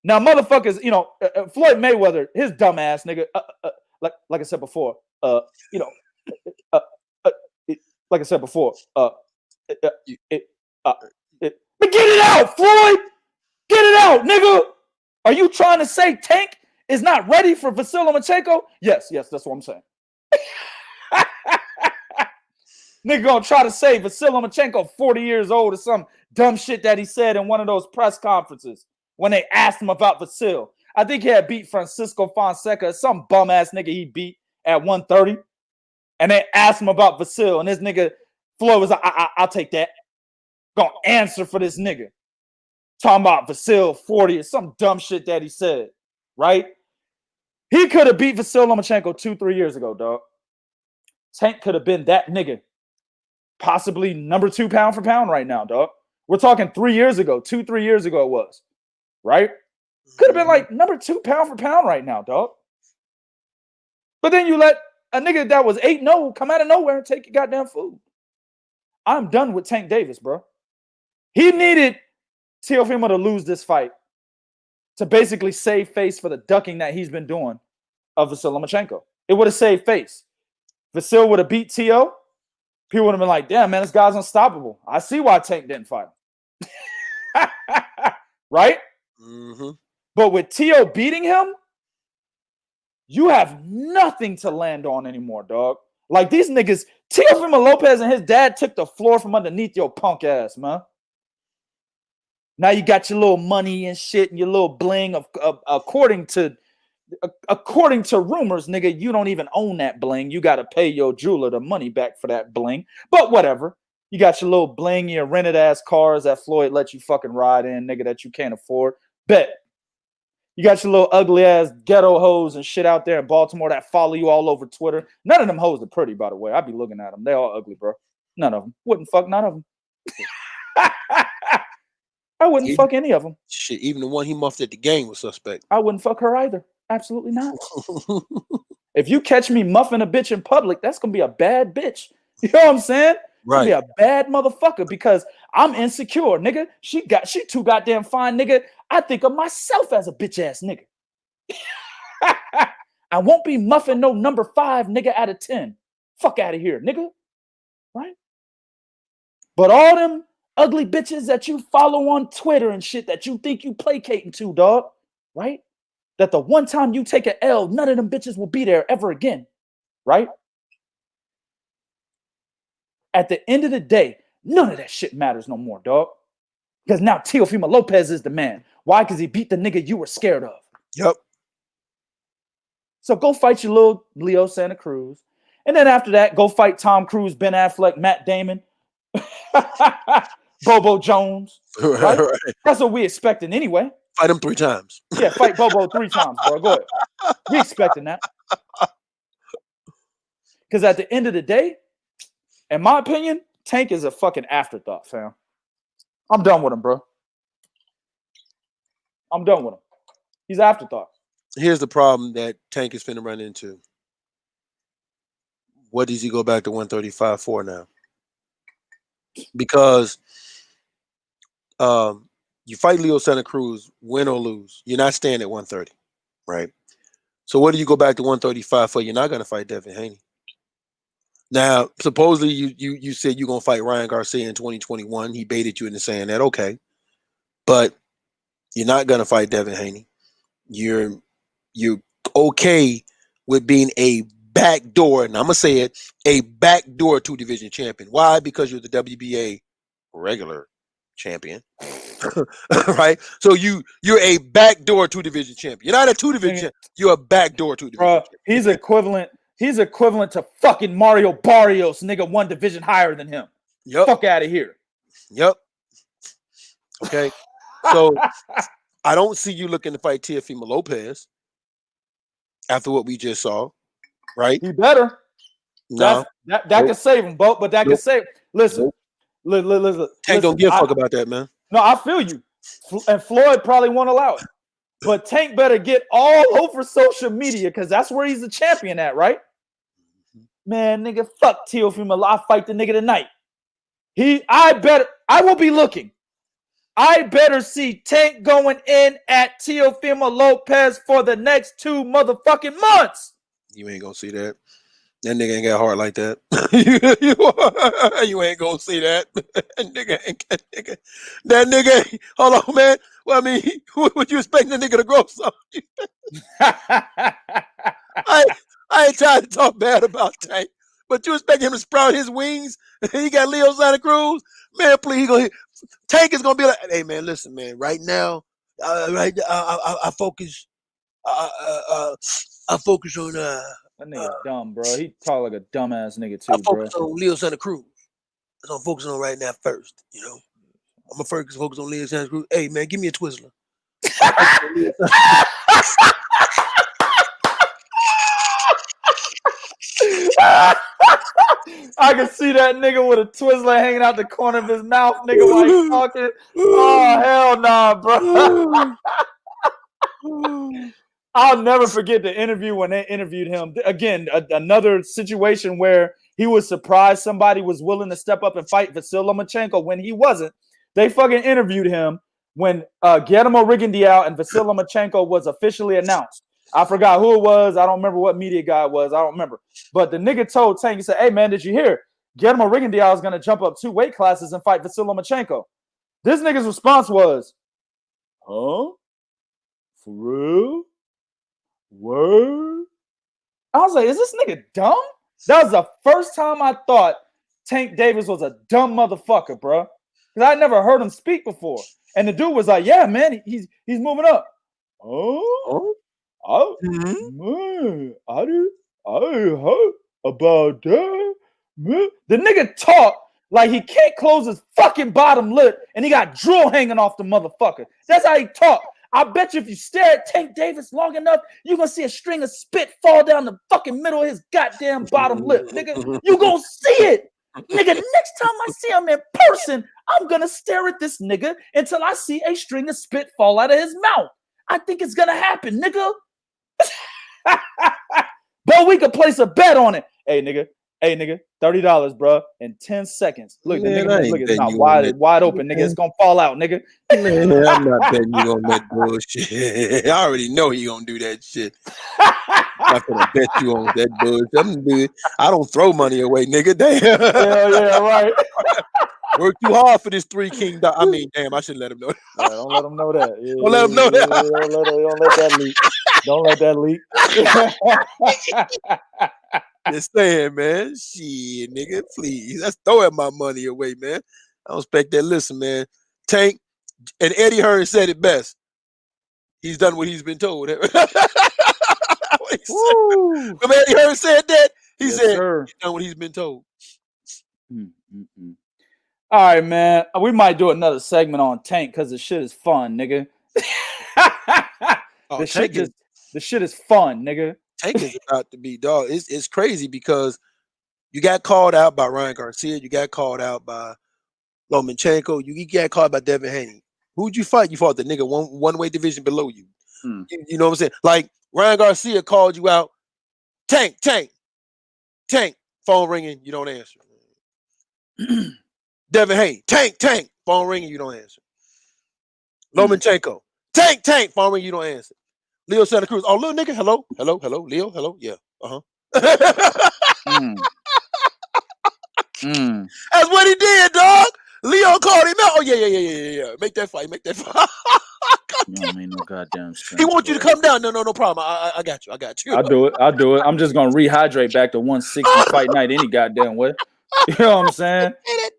Now, motherfuckers, Floyd Mayweather, his dumb ass, nigga, like I said before, like I said before, but get it out, Floyd! Get it out, nigga! Are you trying to say Tank is not ready for Vasyl Lomachenko? Yes, that's what I'm saying. Nigga gonna try to say Vasyl Lomachenko 40 years old or some dumb shit that he said in one of those press conferences when they asked him about Vasyl. I think he had beat Francisco Fonseca, some bum ass nigga he beat at 130. And they asked him about Vasyl, and this nigga Floyd was like, I'll take that. Gonna answer for this nigga. Talking about Vasyl 40 or some dumb shit that he said, right? He could have beat Vasyl Lomachenko 2-3 years ago, dog. Tank could have been that nigga. Possibly number 2 pound for pound right now, dog. We're talking 3 years ago, 2-3 years ago it was, right? Could have been like number 2 pound for pound right now, dog. But then you let a nigga that was 8-0 come out of nowhere and take your goddamn food. I'm done with Tank Davis, bro. He needed Teofimo to lose this fight to basically save face for the ducking that he's been doing of Vasyl Lomachenko. It would have saved face. Vasyl would have beat Teo. People would have been like, damn, man, this guy's unstoppable. I see why Tank didn't fight him. Right? Mm-hmm. But with Teo beating him, you have nothing to land on anymore, dog. Like these niggas, Teofimo Lopez and his dad took the floor from underneath your punk ass, man. Now you got your little money and shit and your little bling according to according to rumors, nigga, you don't even own that bling. You got to pay your jeweler the money back for that bling. But whatever. You got your little bling, your rented ass cars that Floyd let you fucking ride in, nigga, that you can't afford. Bet. You got your little ugly ass ghetto hoes and shit out there in Baltimore that follow you all over Twitter. None of them hoes are pretty, by the way. I be looking at them. They all ugly, bro. None of them. Wouldn't fuck none of them. I wouldn't fuck any of them. Shit, even the one he muffed at the game was suspect. I wouldn't fuck her either. Absolutely not. If you catch me muffing a bitch in public, that's gonna be a bad bitch. You know what I'm saying? Right. Be a bad motherfucker because I'm insecure, nigga. She too goddamn fine, nigga. I think of myself as a bitch ass nigga. I won't be muffing no number 5 nigga out of 10. Fuck out of here, nigga. Right? But all them ugly bitches that you follow on Twitter and shit that you think you placating to, dog, right? That the one time you take an L, none of them bitches will be there ever again, right? At the end of the day, none of that shit matters no more, dog. Because now Teofimo Lopez is the man. Why? Because he beat the nigga you were scared of. Yep. So go fight your little Leo Santa Cruz. And then after that, go fight Tom Cruise, Ben Affleck, Matt Damon, Bobo Jones. Right? Right. That's what we expecting anyway. Fight him 3 times. Yeah, fight Bobo 3 times, bro. Go ahead. We expecting that. Because at the end of the day, in my opinion, Tank is a fucking afterthought, fam. I'm done with him, bro. I'm done with him. He's afterthought. Here's the problem that Tank is finna run into. What does he go back to 135 for now? Because you fight Leo Santa Cruz, win or lose, you're not staying at 130, right? So what do you go back to 135 for? You're not gonna fight Devin Haney. Now, supposedly you said you're gonna fight Ryan Garcia in 2021. He baited you into saying that, okay, but you're not gonna fight Devin Haney. You're okay with being a backdoor, and I'm gonna say it, a backdoor 2 division champion. Why? Because you're the WBA regular champion, right? So you're a backdoor 2 division champion. You're not a 2 division champion. You're a backdoor 2 division champion. He's equivalent. He's equivalent to fucking Mario Barrios, nigga, 1 division higher than him. Yep. Fuck out of here. Yep. Okay. So I don't see you looking to fight Teofimo Lopez after what we just saw, right? He better. No. That could save him, but that could save. Listen. Tank don't give a fuck about that, man. No, I feel you. And Floyd probably won't allow it. But Tank better get all over social media because that's where he's the champion at, right? Man, nigga, fuck Teofimo. I fight the nigga tonight. I will be looking. I better see Tank going in at Teofimo Lopez for the next 2 motherfucking months. You ain't gonna see that. That nigga ain't got heart like that. You ain't gonna see that. That nigga. Hold on, man. Well, I mean, would you expect that nigga to grow something? I ain't trying to talk bad about Tank, but you expect him to sprout his wings? He got Leo Santa Cruz, man. Please, Tank is gonna be like, hey, man, listen, man. Right now, I focus. I focus on. That nigga's dumb, bro. He talk like a dumbass nigga too, I focus on Leo Santa Cruz. That's what I'm focusing on right now first. You know, I'm gonna focus on Leo Santa Cruz. Hey, man, give me a Twizzler. I can see that nigga with a Twizzler hanging out the corner of his mouth, nigga, while he's talking. Oh, hell nah, bro. I'll never forget the interview when they interviewed him. Again, another situation where he was surprised somebody was willing to step up and fight Vasyl Lomachenko when he wasn't. They fucking interviewed him when Guillermo Rigondeaux and Vasyl Lomachenko was officially announced. I forgot who it was. I don't remember what media guy it was. I don't remember. But the nigga told Tank, he said, hey, man, did you hear? Guillermo Rigondeaux is going to jump up 2 weight classes and fight Vasyl Lomachenko. This nigga's response was, huh? For real? Word? I was like, is this nigga dumb? That was the first time I thought Tank Davis was a dumb motherfucker, bro. Because I never heard him speak before. And the dude was like, yeah, man, he's moving up. Oh? Oh, man, I heard about that. Man. The nigga talk like he can't close his fucking bottom lip and he got drool hanging off the motherfucker. That's how he talk. I bet you if you stare at Tank Davis long enough, you're gonna see a string of spit fall down the fucking middle of his goddamn bottom lip, nigga. You gonna see it. Nigga, next time I see him in person, I'm gonna stare at this nigga until I see a string of spit fall out of his mouth. I think it's gonna happen, nigga. But we could place a bet on it. Hey, nigga, $30, bro, in 10 seconds. Look, man, the nigga, look, it's not wide open, nigga. It's gonna fall out, nigga. Man, I'm not betting you on that bullshit. I already know he gonna do that shit. I'm not gonna bet you on that bullshit. I don't throw money away, nigga. Damn. Yeah, right. Work too hard for this 3 king. I mean, damn, I should let him know. Don't let him know that. Yeah, don't let him know that. Don't let that leak. Don't let that leak. Just saying, man. Shit, nigga, please. Let's throw my money away, man. I don't expect that. Listen, man. Tank and Eddie Hearn said it best. He's done what he's been told. When Eddie Hearn said that, he said he's done what he's been told. All right, man. We might do another segment on Tank because the shit is fun, nigga. The shit is fun, nigga. Tank is about to be dog. It's crazy because you got called out by Ryan Garcia. You got called out by Lomachenko. You got called by Devin Haney. Who'd you fight? You fought the nigga one weight division below you. You know what I'm saying? Like Ryan Garcia called you out. Tank. Phone ringing. You don't answer. Devin Haney. Tank. Phone ringing. You don't answer. Lomachenko. Tank. Phone ringing. You don't answer. Leo Santa Cruz. Oh, little nigga. Hello. Leo. Hello. Yeah. That's what he did, dog. Leo called him out. Oh, yeah. Make that fight. You don't need no goddamn strength. He wants you to come down. No problem. I got you. I'll do it. I'm just gonna rehydrate back to 160 fight night any goddamn way. You know what I'm saying? That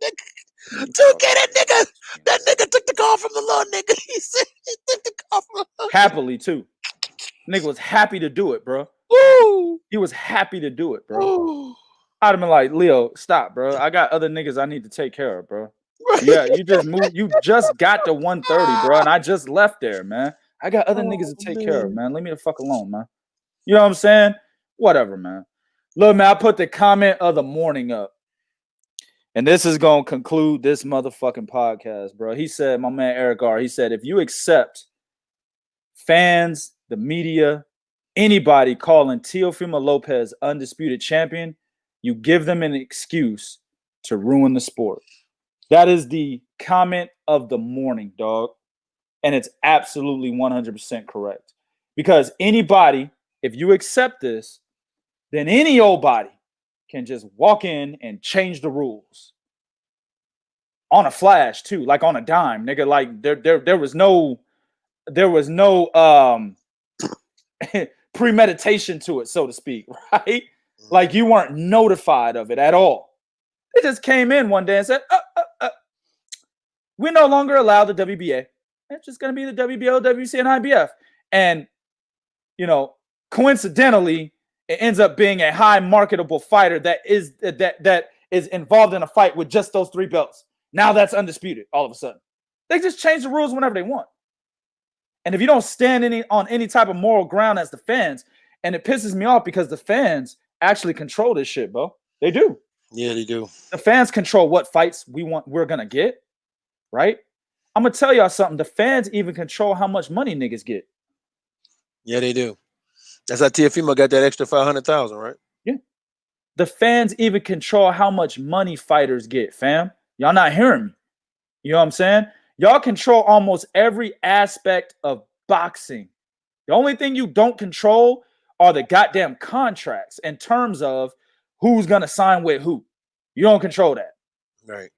nigga took the call from the Lord, nigga. He said he took the call from the Lord. Happily too. Nigga was happy to do it, bro. Woo! He was happy to do it, bro. Ooh. I'd have been like, Leo, stop, bro. I got other niggas I need to take care of, bro. Right. Yeah, you just moved. You just got to 130, bro, and I just left there, man. I got other niggas to take care of, man. Leave me the fuck alone, man. You know what I'm saying? Whatever, man. Look, man, I put the comment of the morning up. And this is going to conclude this motherfucking podcast, bro. He said, my man Eric R., he said, if you accept fans, the media, anybody calling Teofimo Lopez undisputed champion, you give them an excuse to ruin the sport. That is the comment of the morning, dog. And it's absolutely 100% correct. Because anybody, if you accept this, then any old body can just walk in and change the rules. On a flash, too, like on a dime, nigga. Like there was no premeditation to it, so to speak, right? Like you weren't notified of it at all. It just came in one day and said, we no longer allow the WBA. It's just going to be the WBO, WC, and IBF. And, you know, coincidentally, it ends up being a high marketable fighter that is involved in a fight with just those 3 belts. Now that's undisputed all of a sudden. They just change the rules whenever they want. And if you don't stand on any type of moral ground as the fans, and it pisses me off because the fans actually control this shit, bro. They do. Yeah, they do. The fans control what fights we're going to get, right? I'm going to tell y'all something. The fans even control how much money niggas get. Yeah, they do. That's how Teofimo got that extra 500,000, right? Yeah. The fans even control how much money fighters get, fam. Y'all not hearing me. You know what I'm saying? Y'all control almost every aspect of boxing. The only thing you don't control are the goddamn contracts in terms of who's going to sign with who. You don't control that. Right.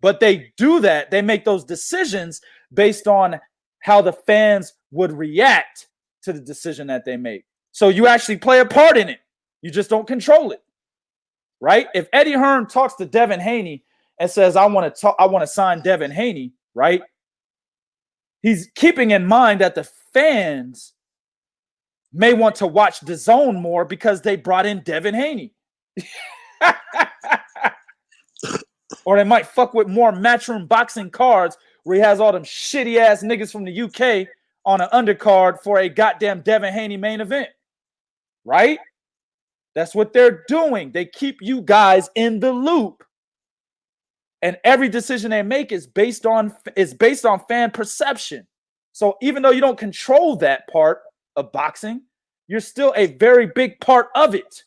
But they do that. They make those decisions based on how the fans would react to the decision that they make. So you actually play a part in it. You just don't control it. Right? If Eddie Hearn talks to Devin Haney and says, I want to sign Devin Haney, right? He's keeping in mind that the fans may want to watch the zone more because they brought in Devin Haney. Or they might fuck with more Matchroom Boxing cards where he has all them shitty ass niggas from the UK on an undercard for a goddamn Devin Haney main event. Right? That's what they're doing. They keep you guys in the loop. And every decision they make is based on fan perception. So even though you don't control that part of boxing, you're still a very big part of it.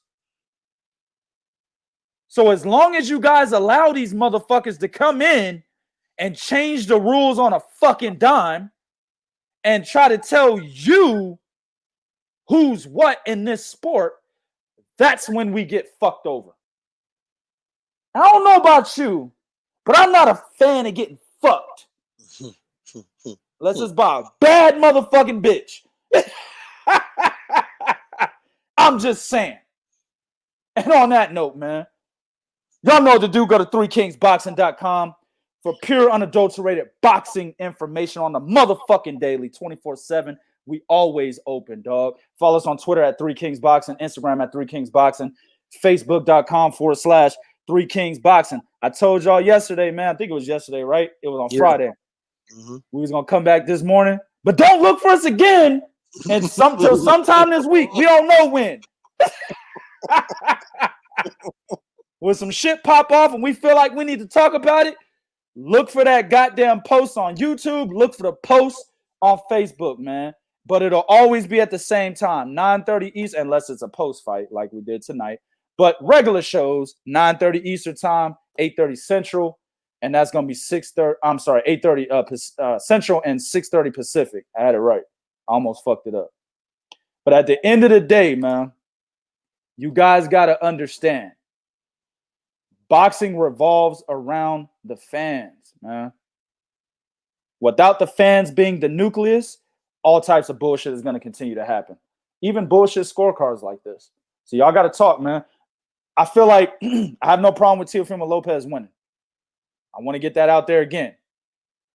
So as long as you guys allow these motherfuckers to come in and change the rules on a fucking dime and try to tell you who's what in this sport, that's when we get fucked over. I don't know about you, but I'm not a fan of getting fucked. Let's just buy a bad motherfucking bitch. I'm just saying. And on that note, man, y'all know what to do. Go to 3kingsboxing.com for pure, unadulterated boxing information on the motherfucking daily, 24/7. We always open, dog. Follow us on Twitter at 3kingsboxing, Instagram at 3kingsboxing, Facebook.com/3kingsboxing. I told y'all yesterday, man. I think it was yesterday, right? It was on Friday. Mm-hmm. We was gonna come back this morning, but don't look for us again. And till sometime this week, we don't know when. When some shit pop off and we feel like we need to talk about it, look for that goddamn post on YouTube. Look for the post on Facebook, man. But it'll always be at the same time, 9:30 East, unless it's a post fight like we did tonight. But regular shows, 9:30 Eastern time, 8:30 Central, and that's gonna be 6:30. I'm sorry, 8:30 Central and 6:30 Pacific. I had it right. I almost fucked it up. But at the end of the day, man, you guys gotta understand. Boxing revolves around the fans, man. Without the fans being the nucleus, all types of bullshit is going to continue to happen. Even bullshit scorecards like this. So y'all got to talk, man. I feel like I have no problem with Teofimo Lopez winning. I want to get that out there again.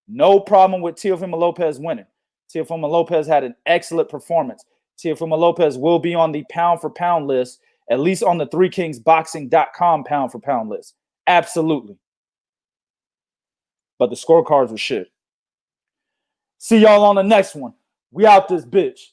No problem with Teofimo Lopez winning. Teofimo Lopez had an excellent performance. Teofimo Lopez will be on the pound-for-pound list, at least on the 3kingsboxing.com pound-for-pound list. Absolutely. But the scorecards were shit. See y'all on the next one. We out this bitch.